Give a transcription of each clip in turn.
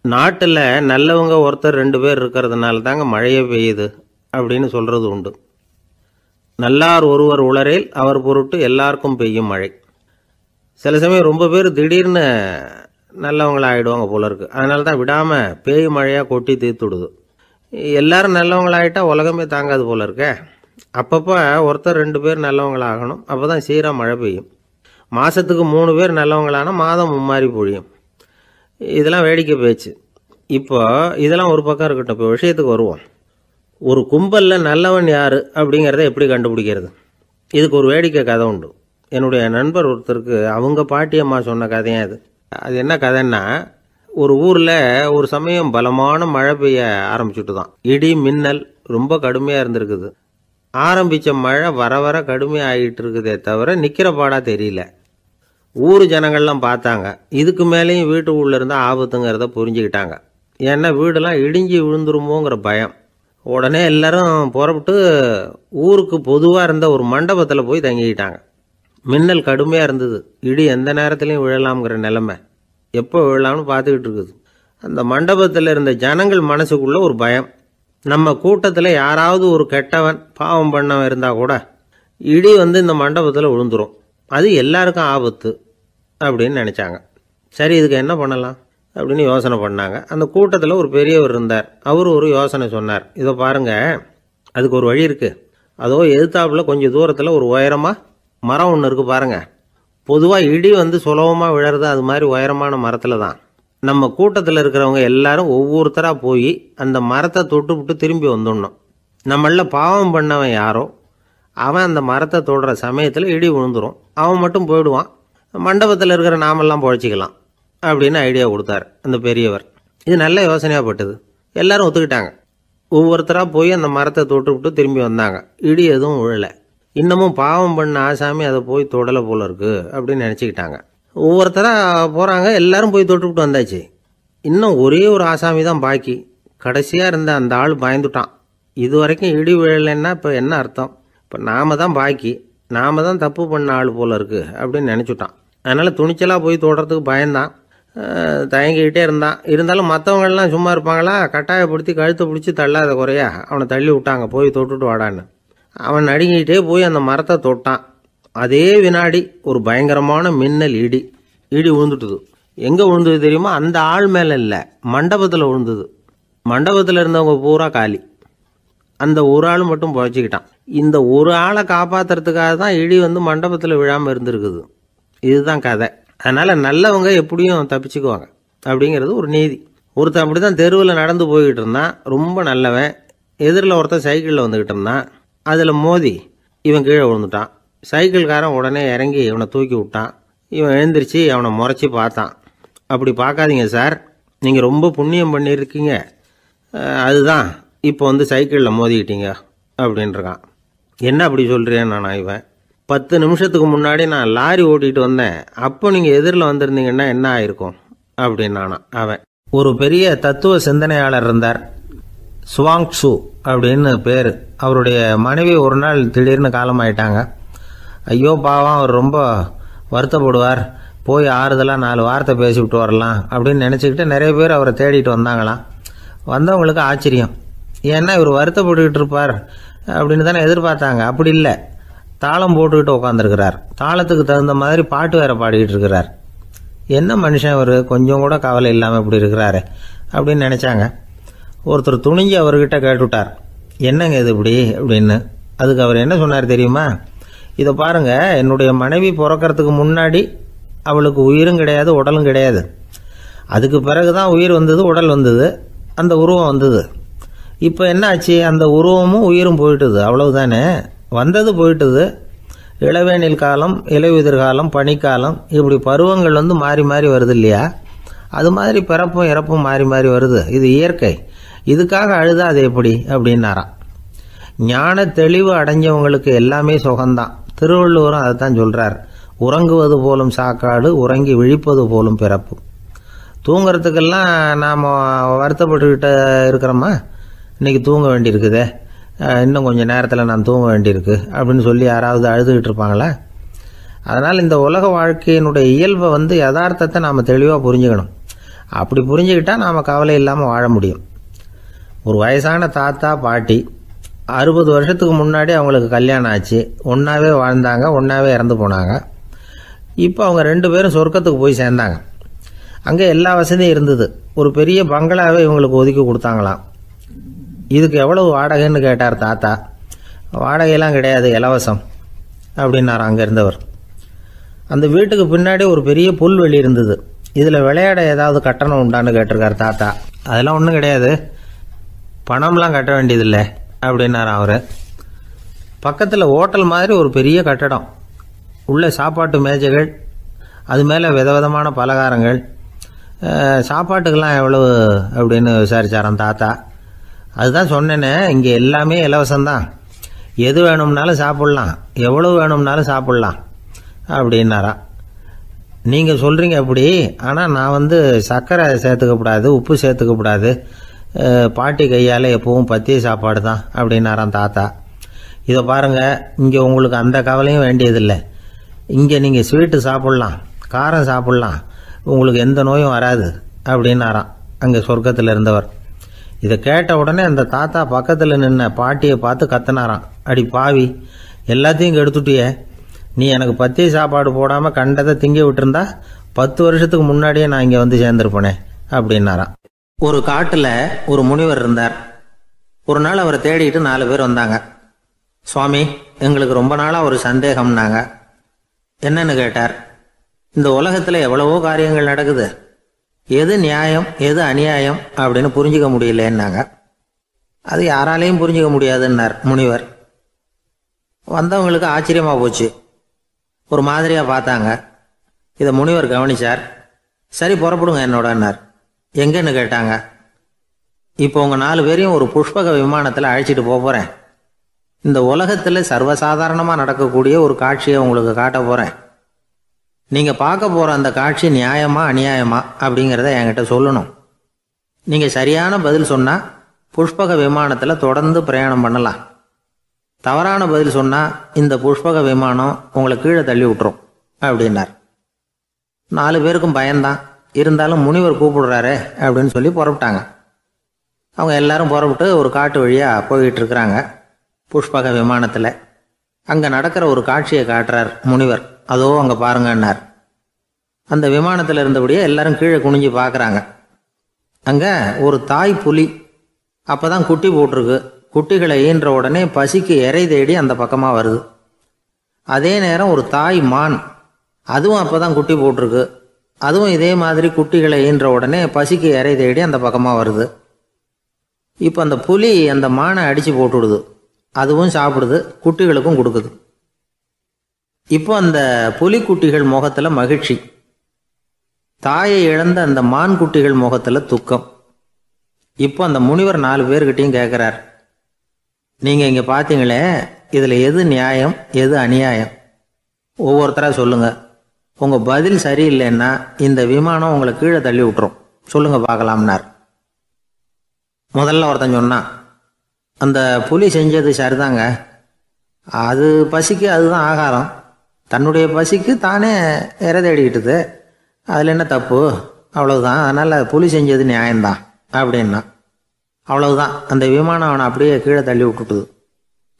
நாட்டில் நல்லவங்க ஒருத்தர் 2 பேர் இருக்கிறதுனால தாங்க மழையே பெய்யுது அப்படின்னு சொல்கிறது உண்டு. நல்லார் ஒருவர் உளரேல் அவர் பொருட்டு எல்லாருக்கும் பெய்யும் மழை. சில சமயம் ரொம்ப பேர் திடீர்னு நல்லவங்களாகிடுவாங்க போல இருக்குது. அதனால தான் விடாமல் பேய் மழையாக கொட்டி தீர்த்துடுது. எல்லாரும் நல்லவங்களாகிட்டா உலகமே தாங்காது போல இருக்க. அப்பப்போ ஒருத்தர் 2 பேர் நல்லவங்களாகணும். அப்போ தான் சீராக மழை பெய்யும். மாதத்துக்கு 3 பேர் நல்லவங்களானா மாதம் மும்மாரி பொழியும். இதெல்லாம் வேடிக்கை பேச்சு. இப்போ இதெல்லாம் ஒரு பக்கம் இருக்கட்டும். இப்போ விஷயத்துக்கு வருவோம். ஒரு கும்பலில் நல்லவன் யார் அப்படிங்கிறத எப்படி கண்டுபிடிக்கிறது? இதுக்கு ஒரு வேடிக்கை கதை உண்டு. என்னுடைய நண்பர் ஒருத்தருக்கு அவங்க பாட்டியம்மா சொன்ன கதையாக அது. அது என்ன கதைன்னா, ஒரு ஊரில் ஒரு சமயம் பலமான மழை பெய்ய ஆரம்பிச்சுட்டு தான். இடி மின்னல் ரொம்ப கடுமையாக இருந்திருக்குது. ஆரம்பித்த மழை வர வர கடுமையாக ஆகிட்டு இருக்குதே தவிர நிற்கிற பாடாக தெரியல. ஊர் ஜனங்கள்லாம் பார்த்தாங்க. இதுக்கு மேலேயும் வீட்டுக்குள்ளே இருந்தால் ஆபத்துங்கிறத புரிஞ்சுக்கிட்டாங்க. ஏன்னா வீடெல்லாம் இடிஞ்சு விழுந்துருமோங்கிற பயம். உடனே எல்லாரும் புறப்பட்டு ஊருக்கு பொதுவாக இருந்த ஒரு மண்டபத்தில் போய் தங்கிக்கிட்டாங்க. மின்னல் கடுமையாக இருந்தது. இடி எந்த நேரத்துலையும் விழலாம்ங்கிற நிலைமை. எப்போ விழலாம்னு பார்த்துக்கிட்டு இருக்குது. அந்த மண்டபத்தில் இருந்த ஜனங்கள் மனசுக்குள்ளே ஒரு பயம். நம்ம கூட்டத்தில் யாராவது ஒரு கெட்டவன் பாவம் பண்ணவன் இருந்தால் கூட இடி இந்த மண்டபத்தில் விழுந்துரும். அது எல்லாருக்கும் ஆபத்து அப்படின்னு நினச்சாங்க. சரி, இதுக்கு என்ன பண்ணலாம் அப்படின்னு யோசனை பண்ணாங்க. அந்த கூட்டத்தில் ஒரு பெரியவர் இருந்தார். அவர் ஒரு யோசனை சொன்னார். இதை பாருங்கள், அதுக்கு ஒரு வழி இருக்குது. அதோ எதிர்த்தாப்புல கொஞ்சம் தூரத்தில் ஒரு உயரமாக மரம் ஒன்று இருக்குது பாருங்கள். பொதுவாக இடி சுலபமாக விழறது அது மாதிரி உயரமான மரத்தில் தான். நம்ம கூட்டத்தில் இருக்கிறவங்க எல்லாரும் ஒவ்வொருத்தராக போய் அந்த மரத்தை தொட்டு விட்டு திரும்பி வந்துடணும். நம்மள பாவம் பண்ணவன் யாரோ அவன் அந்த மரத்தை தொடுற சமயத்தில் இடி விழுந்துடும். அவன் மட்டும் போயிடுவான். மண்டபத்தில் இருக்கிற நாமெல்லாம் பொழைச்சிக்கலாம் அப்படின்னு ஐடியா கொடுத்தார் அந்த பெரியவர். இது நல்ல யோசனையாக பட்டது. எல்லாரும் ஒத்துக்கிட்டாங்க. ஒவ்வொருத்தராக போய் அந்த மரத்தை தொட்டு விட்டு திரும்பி வந்தாங்க. இடி எதுவும் விழலை. இன்னமும் பாவம் பண்ண ஆசாமி அதை போய் தொடலை போல இருக்கு அப்படின்னு நினச்சிக்கிட்டாங்க. ஒவ்வொருத்தராக போகிறாங்க. எல்லாரும் போய் தொட்டுவிட்டு வந்தாச்சு. இன்னும் ஒரே ஒரு ஆசாமி தான் பாக்கி. கடைசியாக இருந்த அந்த ஆள் பயந்துட்டான். இது வரைக்கும் இடி விழலைன்னா இப்போ என்ன அர்த்தம்? இப்போ நாம தான் பாக்கி, நாம தான் தப்பு பண்ண ஆள் போல இருக்கு அப்படின்னு நினச்சிட்டான். அதனால் துணிச்சலாக போய் தொடுறதுக்கு பயந்தான். தயங்கிக்கிட்டே இருந்தான். இருந்தாலும் மற்றவங்கள்லாம் சும்மா இருப்பாங்களா? கட்டாயப்படுத்தி கழுத்தை பிடிச்சி தள்ளாத குறையா அவனை தள்ளி விட்டாங்க. போய் தொட்டுட்டு வாடான்னு. அவன் நடுங்கிட்டே போய் அந்த மரத்தை தொட்டான். அதே வினாடி ஒரு பயங்கரமான மின்னல் இடி விழுந்துட்டுது. எங்கே விழுந்தது தெரியுமா? அந்த ஆள் மேலே இல்லை, மண்டபத்தில் விழுந்தது. மண்டபத்தில் இருந்தவங்க பூரா காலி. அந்த ஒரு ஆள் மட்டும் புழைச்சிக்கிட்டான். இந்த ஒரு ஆளை காப்பாற்றுறதுக்காக தான் இடி மண்டபத்தில் விழாமல் இருந்திருக்குது. இதுதான் கதை. அதனால் நல்லவங்க எப்படியும் தப்பிச்சுக்குவாங்க அப்படிங்கிறது ஒரு நீதி. ஒருத்தன் அப்படி தான் தெருவில் நடந்து போய்கிட்டு இருந்தான். ரொம்ப நல்லவன். எதிரில் ஒருத்தன் சைக்கிளில் வந்துக்கிட்டு இருந்தான். அதில் மோதி இவன் கீழே விழுந்துட்டான். சைக்கிள்காரன் உடனே இறங்கி இவனை தூக்கி விட்டான். இவன் எழுந்திரிச்சு அவனை முறைச்சி பார்த்தான். அப்படி பார்க்காதீங்க சார், நீங்கள் ரொம்ப புண்ணியம் பண்ணியிருக்கீங்க, அதுதான் இப்போ சைக்கிளில் மோதிக்கிட்டீங்க அப்படின்றான். என்ன அப்படி சொல்கிறேன்னு நான் இவன் 10 நிமிஷத்துக்கு முன்னாடி நான் லாரி ஓட்டிகிட்டு வந்தேன். அப்போ நீங்கள் எதிரில் வந்திருந்தீங்கன்னா என்ன ஆயிருக்கும் அப்படின்னானா அவன். ஒரு பெரிய தத்துவ சிந்தனையாளர் இருந்தார். சுவாங்சு அப்படின்னு பேர். அவருடைய மனைவி ஒரு நாள் திடீர்னு காலமாயிட்டாங்க. ஐயோ பாவம், அவர் ரொம்ப வருத்தப்படுவார், போய் ஆறுதலாக 4 வார்த்தை பேசிவிட்டு வரலாம் அப்படின்னு நினச்சிக்கிட்டு நிறைய பேர் அவரை தேடிட்டு வந்தாங்களாம். வந்தவங்களுக்கு ஆச்சரியம். ஏன்னா இவர் வருத்தப்பட்டுக்கிட்டு இருப்பார் அப்படின்னு தானே எதிர்பார்த்தாங்க. அப்படி இல்லை, தாளம் போட்டுக்கிட்டு உட்காந்துருக்கிறார். தாளத்துக்கு தகுந்த மாதிரி பாட்டு வேற பாடிக்கிட்டு இருக்கிறார். என்ன மனுஷன் அவர், கொஞ்சம் கூட கவலை இல்லாமல் இப்படி இருக்கிறாரு அப்படின்னு நினச்சாங்க. ஒருத்தர் துணிஞ்சு அவர்கிட்ட கேட்டுவிட்டார், என்னங்க இது இப்படி அப்படின்னு. அதுக்கு அவர் என்ன சொன்னார் தெரியுமா? இதை பாருங்க, என்னுடைய மனைவி பிறக்கிறதுக்கு முன்னாடி அவளுக்கு உயிரும் கிடையாது, உடலும் கிடையாது. அதுக்கு பிறகுதான் உயிர் வந்தது, உடல் வந்தது, அந்த உருவம் வந்தது. இப்போ என்ன ஆச்சு? அந்த உருவமும் உயிரும் போயிட்டுது, அவ்வளவுதானே. வந்தது போயிட்டுது. இளவேனில் காலம், இலையுதிர் காலம், பனிக்காலம், இப்படி பருவங்கள் மாறி மாறி வருது இல்லையா? அது மாதிரி பிறப்பும் இறப்பும் மாறி மாறி வருது. இது இயற்கை. இதுக்காக அழுதா அது எப்படி அப்படின்னாராம். ஞான தெளிவு அடைஞ்சவங்களுக்கு எல்லாமே சுகம்தான். திருவள்ளுவரும் அதை தான் சொல்றார். உறங்குவது போலும் சாக்காடு, உறங்கி விழிப்பது போலும் பிறப்பு. தூங்குறதுக்கெல்லாம் நாம் வருத்தப்பட்டுக்கிட்ட இருக்கிறோமா? இன்னைக்கு தூங்க வேண்டியிருக்குதே, இன்னும் கொஞ்சம் நேரத்தில் நான் தூங்க வேண்டியிருக்கு அப்படின்னு சொல்லி யாராவது அழுதுகிட்டு இருப்பாங்களா? அதனால் இந்த உலக வாழ்க்கையினுடைய இயல்பை யதார்த்தத்தை நாம் தெளிவாக புரிஞ்சுக்கணும். அப்படி புரிஞ்சுக்கிட்டா நாம் கவலை இல்லாமல் வாழ முடியும். ஒரு வயசான தாத்தா பாட்டி 60 வருஷத்துக்கு முன்னாடி அவங்களுக்கு கல்யாணம் ஆச்சு, ஒன்றாவே வாழ்ந்தாங்க, ஒன்றாவே இறந்து போனாங்க. இப்போ அவங்க 2 பேரும் சொர்க்கத்துக்கு போய் சேர்ந்தாங்க. அங்கே எல்லா வசதியும் இருந்தது. ஒரு பெரிய பங்களாவே இவங்களுக்கு ஒதுக்கி கொடுத்தாங்களாம். இதுக்கு எவ்வளவு வாடகைன்னு கேட்டார் தாத்தா. வாடகையெல்லாம் கிடையாது, இலவசம் அப்படின்னார் அங்கே இருந்தவர். அந்த வீட்டுக்கு பின்னாடி ஒரு பெரிய புல்வெளி இருந்தது. இதில் விளையாட ஏதாவது கட்டணம் உண்டான்னு கேட்டிருக்கார் தாத்தா. அதெல்லாம் ஒன்றும் கிடையாது, பணம்லாம் கட்ட வேண்டியதில்லை அப்படின்னார் அவர். பக்கத்தில் ஹோட்டல் மாதிரி ஒரு பெரிய கட்டடம், உள்ள சாப்பாட்டு மேஜைகள், அது மேலே விதவிதமான பலகாரங்கள். சாப்பாட்டுக்கெல்லாம் எவ்வளவு அப்படின்னு விசாரிச்சாராம் தாத்தா. அதுதான் சொன்னேனே, இங்கே எல்லாமே இலவசம்தான், எது வேணும்னாலும் சாப்பிட்லாம், எவ்வளவு வேணும்னாலும் சாப்பிட்லாம் அப்படின்னாரா. நீங்கள் சொல்கிறீங்க அப்படி, ஆனால் நான் சர்க்கரை சேர்த்துக்கக்கூடாது, உப்பு சேர்த்துக்கக்கூடாது, பாட்டி கையால் எப்பவும் பத்திய சாப்பாடு தான் அப்படின்னாராம் தாத்தா. இதை பாருங்கள், இங்கே உங்களுக்கு அந்த கவலையும் வேண்டியதில்லை. இங்கே நீங்கள் ஸ்வீட்டு சாப்பிட்லாம், காரம் சாப்பிட்லாம், உங்களுக்கு எந்த நோயும் வராது அப்படின்னாராம் அங்கே சொர்க்கத்தில் இருந்தவர். இதை கேட்ட உடனே அந்த தாத்தா பக்கத்தில் நின்ன பாட்டியை பார்த்து கத்தினாராம். அடி பாவி, எல்லாத்தையும் எடுத்துட்டியே, நீ எனக்கு பத்திய சாப்பாடு போடாமல் கண்டதை திங்க விட்டுருந்தா 10 வருஷத்துக்கு முன்னாடியே நான் இங்கே சேர்ந்துருப்பேனே அப்படின்னாராம். ஒரு காட்டில் ஒரு முனிவர் இருந்தார். ஒரு நாள் அவரை தேடிட்டு 4 பேர் வந்தாங்க. சுவாமி, எங்களுக்கு ரொம்ப நாளாக ஒரு சந்தேகம்னாங்க. என்னன்னு கேட்டார். இந்த உலகத்தில் எவ்வளவோ காரியங்கள் நடக்குது, எது நியாயம் எது அநியாயம் அப்படின்னு புரிஞ்சிக்க முடியலன்னாங்க. அது யாராலையும் புரிஞ்சிக்க முடியாதுன்னார் முனிவர். வந்தவங்களுக்கு ஆச்சரியமாக போச்சு, ஒரு மாதிரியாக பார்த்தாங்க. இதை முனிவர் கவனிச்சார். சரி, புறப்படுங்க என்னோடன்னார். எங்கன்னு கேட்டாங்க. இப்போ உங்கள் 4 பேரையும் ஒரு புஷ்பக விமானத்தில் அழைச்சிட்டு போகிறேன். இந்த உலகத்தில் சர்வசாதாரணமாக நடக்கக்கூடிய ஒரு காட்சியை உங்களுக்கு காட்ட போகிறேன். நீங்கள் பார்க்க போகிற அந்த காட்சி நியாயமா அநியாயமா அப்படிங்கிறத என்கிட்ட சொல்லணும். நீங்கள் சரியான பதில் சொன்னால் புஷ்பக விமானத்தில் தொடர்ந்து பிரயாணம் பண்ணலாம். தவறான பதில் சொன்னால் இந்த புஷ்பக விமானம் உங்களை கீழே தள்ளி விட்டுரும் அப்படின்னார். 4 பேருக்கும் பயந்தான். இருந்தாலும் முனிவர் கூப்பிடுறாரு அப்படின்னு சொல்லி புறப்பட்டாங்க. அவங்க எல்லாரும் புறப்பட்டு ஒரு காட்டு வழியாக போய்கிட்டு இருக்கிறாங்க புஷ்பக விமானத்தில். அங்கே நடக்கிற ஒரு காட்சியை காட்டுறார் முனிவர். அதோ அங்கே பாருங்கன்னார். அந்த விமானத்தில் இருந்தபடியே எல்லாரும் கீழே குனிஞ்சு பார்க்குறாங்க. அங்கே ஒரு தாய் புலி அப்போ தான் குட்டி போட்டிருக்கு. குட்டிகளை ஈன்ற உடனே பசிக்கு இறை தேடி அந்த பக்கமாக வருது. அதே நேரம் ஒரு தாய் மான், அதுவும் அப்போ தான் குட்டி போட்டிருக்கு. அதுவும் இதே மாதிரி குட்டிகளை ஈன்ற உடனே பசிக்கு இறை தேடி அந்த பக்கமாக வருது. இப்போ அந்த புலி அந்த மானை அடித்து போட்டுவிடுது, அதுவும் சாப்பிடுது, குட்டிகளுக்கும் கொடுக்குது. இப்போ அந்த புலிக்குட்டிகள் முகத்தில் மகிழ்ச்சி, தாயை இழந்த அந்த மான் குட்டிகள் முகத்தில் துக்கம். இப்போ அந்த முனிவர் 4 பேர்கிட்டையும் கேட்குறார், நீங்கள் இங்கே பார்த்தீங்களே, இதில் எது நியாயம் எது அநியாயம்? ஒவ்வொருத்தராக சொல்லுங்கள். உங்கள் பதில் சரியில்லைன்னா இந்த விமானம் உங்களை கீழே தள்ளி விட்டுரும், சொல்லுங்கள் பார்க்கலாம்னார். முதல்ல ஒருத்தன் சொன்னான், அந்த புலி செஞ்சது சரிதாங்க, அது பசிக்கு அதுதான் ஆகாரம், தன்னுடைய பசிக்கு தானே இறை தேடிக்கிட்டுது, அதில் என்ன தப்பு, அவ்வளவுதான், அதனால் புலி செஞ்சது நியாயம்தான் அப்படின்னா. அவ்வளவுதான், அந்த விமானம் அவனை அப்படியே கீழே தள்ளி விட்டுட்டுது.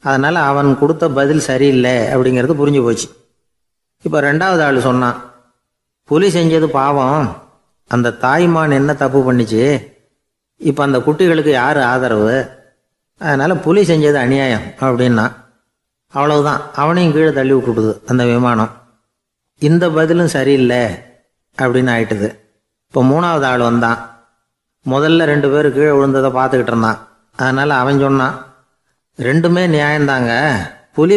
அதனால் அவன் கொடுத்த பதில் சரியில்லை அப்படிங்கிறது புரிஞ்சு போச்சு. இப்போ 2வது ஆள் சொன்னான், புலி செஞ்சது பாவம், அந்த தாய்மான் என்ன தப்பு பண்ணிச்சு, இப்போ அந்த குட்டிகளுக்கு யார் ஆதரவு, அதனால் புலி செஞ்சது அநியாயம் அப்படின்னா. அவ்வளவுதான், அவனையும் கீழே தள்ளி விட்டுடுது அந்த விமானம். இந்த பதிலும் சரியில்லை அப்படின்னு ஆயிட்டுது. இப்போ 3வது ஆள் வந்தான். முதல்ல 2 பேர் கீழே விழுந்ததை பார்த்துக்கிட்டு இருந்தான். அதனால் அவன் சொன்னான், ரெண்டுமே நியாயம்தாங்க, புலி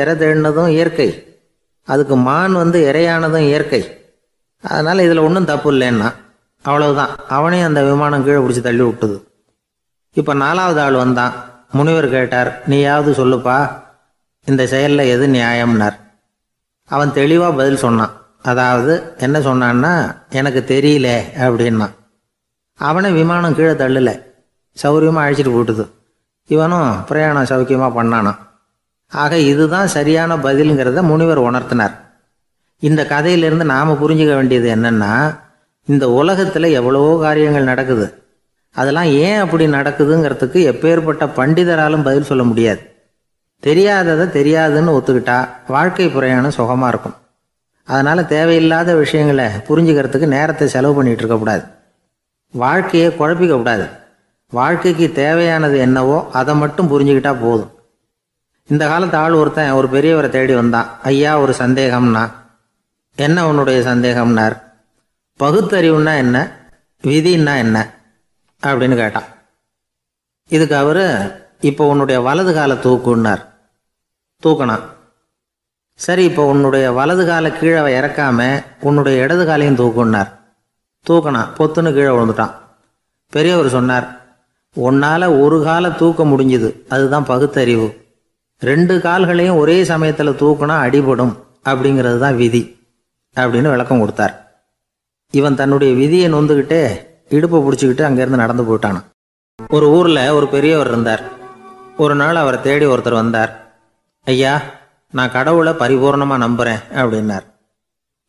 இறை தேடினதும் இயற்கை, அதுக்கு மான் இறையானதும் இயற்கை, அதனால் இதில் ஒன்றும் தப்பு இல்லைன்னா. அவ்வளவுதான், அவனையும் அந்த விமானம் கீழே பிடிச்சி தள்ளி விட்டுது. இப்போ 4வது ஆள் வந்தான். முனிவர் கேட்டார், நீயாவது சொல்லுப்பா, இந்த செயலில் எது நியாயம்னார். அவன் தெளிவாக பதில் சொன்னான். அதாவது என்ன சொன்னான்னா, எனக்கு தெரியல அப்படின்னா. அவனை விமானம் கீழே தள்ளலை, சௌரியமாக அழைச்சிட்டு போட்டுது. இவனும் பிரயாணம் சௌக்கியமாக பண்ணானான். ஆக இதுதான் சரியான பதிலுங்கிறத முனிவர் உணர்த்தினார். இந்த கதையிலிருந்து நாம் புரிஞ்சுக்க வேண்டியது என்னென்னா, இந்த உலகத்தில் எவ்வளவோ காரியங்கள் நடக்குது. அதெல்லாம் ஏன் அப்படி நடக்குதுங்கிறதுக்கு எப்பேற்பட்ட பண்டிதராலும் பதில் சொல்ல முடியாது. தெரியாததை தெரியாதுன்னு ஒத்துக்கிட்டா வாழ்க்கை பிரயாணம் சுகமாக இருக்கும். அதனால் தேவையில்லாத விஷயங்களை புரிஞ்சுக்கிறதுக்கு நேரத்தை செலவு பண்ணிகிட்டு இருக்கக்கூடாது. வாழ்க்கையை குழப்பிக்க கூடாது. வாழ்க்கைக்கு தேவையானது என்னவோ அதை மட்டும் புரிஞ்சுக்கிட்டா போதும். இந்த காலத்து ஆள் ஒருத்தன் ஒரு பெரியவரை தேடி வந்தான். ஐயா, ஒரு சந்தேகம்னா. என்ன உன்னுடைய சந்தேகம்னார். பகுத்தறிவுன்னா என்ன, விதின்னா என்ன அப்படின்னு கேட்டான். இதுக்கு அவர், இப்போ உன்னுடைய வலது காலை தூக்குன்னார். தூக்கினான். சரி, இப்போ உன்னுடைய வலது காலை கீழே இறக்காம உன்னுடைய இடது காலையும் தூக்குன்னார். தூக்கினான். பொத்துன்னு கீழே விழுந்துட்டான். பெரியவர் சொன்னார், உன்னால் ஒரு காலை தூக்க முடிஞ்சுது, அதுதான் பகுத்தறிவு. 2 கால்களையும் ஒரே சமயத்தில் தூக்குனா அடிபடும், அப்படிங்கிறது தான் விதி அப்படின்னு விளக்கம் கொடுத்தார். இவன் தன்னுடைய விதியை நொந்துக்கிட்டே இடுப்பை பிடிச்சிக்கிட்டு அங்கேருந்து நடந்து போயிட்டானான். ஒரு ஊரில் ஒரு பெரியவர் இருந்தார். ஒரு நாள் அவரை தேடி ஒருத்தர் வந்தார். ஐயா, நான் கடவுளை பரிபூர்ணமாக நம்புகிறேன் அப்படின்னார்.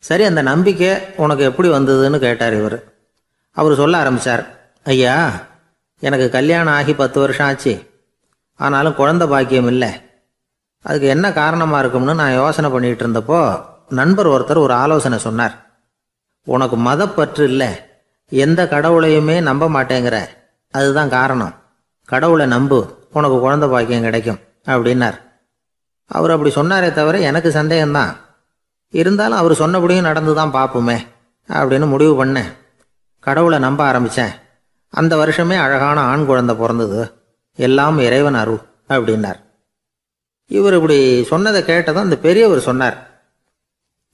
சரி, அந்த நம்பிக்கை உனக்கு எப்படி வந்ததுன்னு கேட்டார் இவர். அவர் சொல்ல ஆரம்பித்தார். ஐயா, எனக்கு கல்யாணம் ஆகி 10 வருஷம் ஆச்சு. ஆனாலும் குழந்தை பாக்கியம் இல்லை. அதுக்கு என்ன காரணமாக இருக்கும்னு நான் யோசனை பண்ணிகிட்டு இருந்தப்போ நண்பர் ஒருத்தர் ஒரு ஆலோசனை சொன்னார். உனக்கு மதப்பற்று இல்லை, எந்த கடவுளையுமே நம்ப மாட்டேங்கிற, அதுதான் காரணம். கடவுளை நம்பு, உனக்கு குழந்தை பாக்கியம் கிடைக்கும் அப்படின்னார். அவர் அப்படி சொன்னாரே தவிர எனக்கு சந்தேகம்தான். இருந்தாலும் அவர் சொன்னபடியும் நடந்து தான் பார்ப்போமே அப்படின்னு முடிவு பண்ணேன். கடவுளை நம்ப ஆரம்பித்தேன். அந்த வருஷமே அழகான ஆண் குழந்தை பிறந்தது. எல்லாம் இறைவன் அருள் அப்படின்னார். இவர் இப்படி சொன்னதை கேட்டதும் அந்த பெரியவர் சொன்னார்,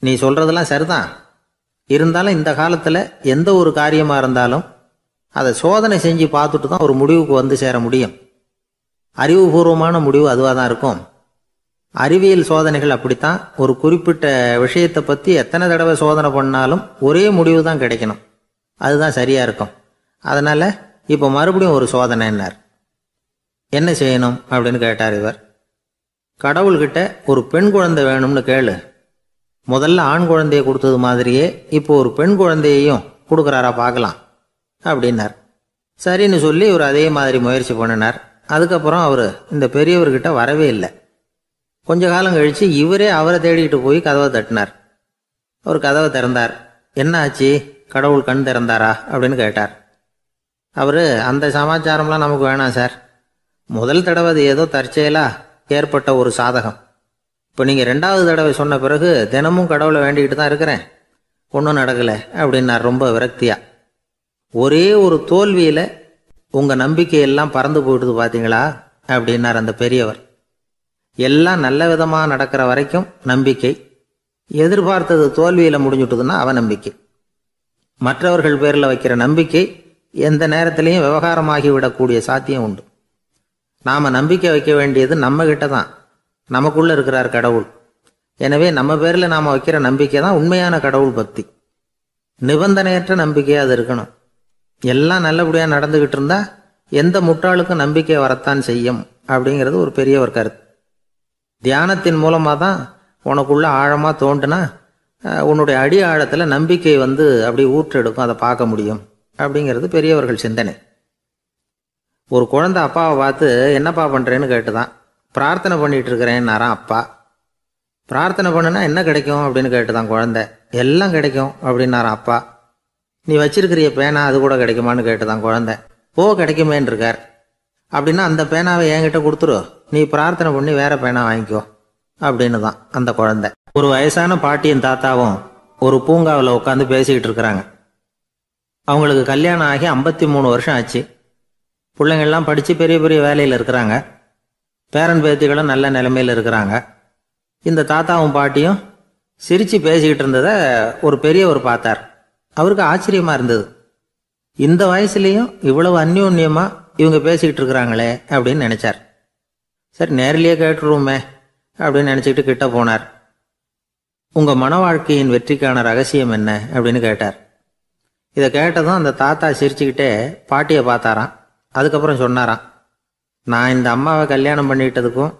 நீ சொல்கிறதெல்லாம் சரிதான். இருந்தாலும் இந்த காலத்தில் எந்த ஒரு காரியமாக இருந்தாலும் அதை சோதனை செஞ்சு பார்த்துட்டு தான் ஒரு முடிவுக்கு வந்து சேர முடியும். அறிவுபூர்வமான முடிவு அதுவாக தான் இருக்கும். அறிவியல் சோதனைகள் அப்படித்தான். ஒரு குறிப்பிட்ட விஷயத்தை பற்றி எத்தனை தடவை சோதனை பண்ணாலும் ஒரே முடிவு தான் கிடைக்கணும். அதுதான் சரியாக இருக்கும். அதனால் இப்போ மறுபடியும் ஒரு சோதனைன்னார். என்ன செய்யணும் அப்படின்னு கேட்டார் இவர். கடவுள்கிட்ட ஒரு பெண் குழந்தை வேணும்னு கேளு. முதல்ல ஆண் குழந்தையை கொடுத்தது மாதிரியே இப்போ ஒரு பெண் குழந்தையையும் கொடுக்குறாரா பார்க்கலாம் அப்படின்னார். சரின்னு சொல்லி இவர் அதே மாதிரி முயற்சி பண்ணினார். அதுக்கப்புறம் அவர் இந்த பெரியவர்கிட்ட வரவே இல்லை. கொஞ்ச காலம் கழித்து இவரே அவரை தேடிக்கிட்டு போய் கதவை தட்டினார். அவர் கதவை திறந்தார். என்ன ஆச்சு, கடவுள் கண் திறந்தாரா அப்படின்னு கேட்டார். அவர், அந்த சமாச்சாரம்லாம் நமக்கு வேணாம் சார். முதல் தடவை அது ஏதோ தற்செயலாக ஏற்பட்ட ஒரு சாதகம். இப்போ நீங்கள் 2வது தடவை சொன்ன பிறகு தினமும் கடவுளை வேண்டிக்கிட்டு தான் இருக்கிறேன், ஒன்றும் நடக்கலை அப்படின்னார் ரொம்ப விரக்தியாக. ஒரே ஒரு தோல்வியில் உங்கள் நம்பிக்கையெல்லாம் பறந்து போயிடுது பார்த்தீங்களா அப்படின்னார் அந்த பெரியவர். எல்லாம் நல்ல விதமாக நடக்கிற வரைக்கும் நம்பிக்கை, எதிர்பார்த்தது தோல்வியில் முடிஞ்சுட்டுதுன்னா அவநம்பிக்கை. மற்றவர்கள் பேரில் வைக்கிற நம்பிக்கை எந்த நேரத்திலையும் விவகாரமாகி விடக்கூடிய சாத்தியம் உண்டு. நாம் நம்பிக்கை வைக்க வேண்டியது நம்மகிட்ட தான். நமக்குள்ளே இருக்கிறார் கடவுள். எனவே நம்ம பேரில் நாம் வைக்கிற நம்பிக்கை தான் உண்மையான கடவுள் பக்தி. நிபந்தனையற்ற நம்பிக்கையாக அது இருக்கணும். எல்லாம் நல்லபடியாக நடந்துக்கிட்டு இருந்தால் எந்த முட்டாளுக்கும் நம்பிக்கை வரத்தான் செய்யும் அப்படிங்கிறது ஒரு பெரியவர் கருத்து. தியானத்தின் மூலமாக தான் உனக்குள்ள ஆழமாக தோண்டுனா உன்னுடைய அடி ஆழத்தில் நம்பிக்கை வந்து அப்படி ஊற்றெடுக்கும், அதை பார்க்க முடியும் அப்படிங்கிறது பெரியவர்கள் சிந்தனை. ஒரு குழந்தை அப்பாவை பார்த்து என்னப்பா பண்ணுறேன்னு கேட்டுதான். பிரார்த்தனை பண்ணிகிட்டு இருக்கிறேன்னாரான் அப்பா. பிரார்த்தனை பண்ணுனா என்ன கிடைக்கும் அப்படின்னு கேட்டுதான் குழந்தை. எல்லாம் கிடைக்கும் அப்படின்னாரான் அப்பா. நீ வச்சிருக்கிறிய பேனா அது கூட கிடைக்குமான்னு கேட்டுதான் குழந்தை. கிடைக்குமேன்னு இருக்கார். அப்படின்னா அந்த பேனாவை என்கிட்ட கொடுத்துரு, நீ பிரார்த்தனை பண்ணி வேற பேனா வாங்கிக்கோ அப்படின்னு தான் அந்த குழந்தை. ஒரு வயசான பாட்டியும் தாத்தாவும் ஒரு பூங்காவில் உட்காந்து பேசிக்கிட்டு இருக்கிறாங்க. அவங்களுக்கு கல்யாணம் ஆகி 53 வருஷம் ஆச்சு. பிள்ளைங்கள்லாம் படித்து பெரிய பெரிய வேலையில் இருக்கிறாங்க. பேரன் பேத்திகளும் நல்ல நிலைமையில் இருக்கிறாங்க. இந்த தாத்தாவும் பாட்டியும் சிரித்து பேசிக்கிட்டு இருந்ததை ஒரு பெரியவர் பார்த்தார். அவருக்கு ஆச்சரியமாக இருந்தது. இந்த வயசுலேயும் இவ்வளவு அந்யோன்யமாக இவங்க பேசிக்கிட்டு இருக்கிறாங்களே அப்படின்னு நினச்சார். சரி, நேரிலேயே கேட்டுருவோமே அப்படின்னு நினச்சிக்கிட்டு கிட்ட போனார். உங்கள் மன வாழ்க்கையின் வெற்றிக்கான ரகசியம் என்ன அப்படின்னு கேட்டார். இதை கேட்டதும் அந்த தாத்தா சிரிச்சுக்கிட்டே பாட்டியை பார்த்தாராம். அதுக்கப்புறம் சொன்னாராம், நான் இந்த அம்மாவை கல்யாணம் பண்ணிக்கிட்டதுக்கும்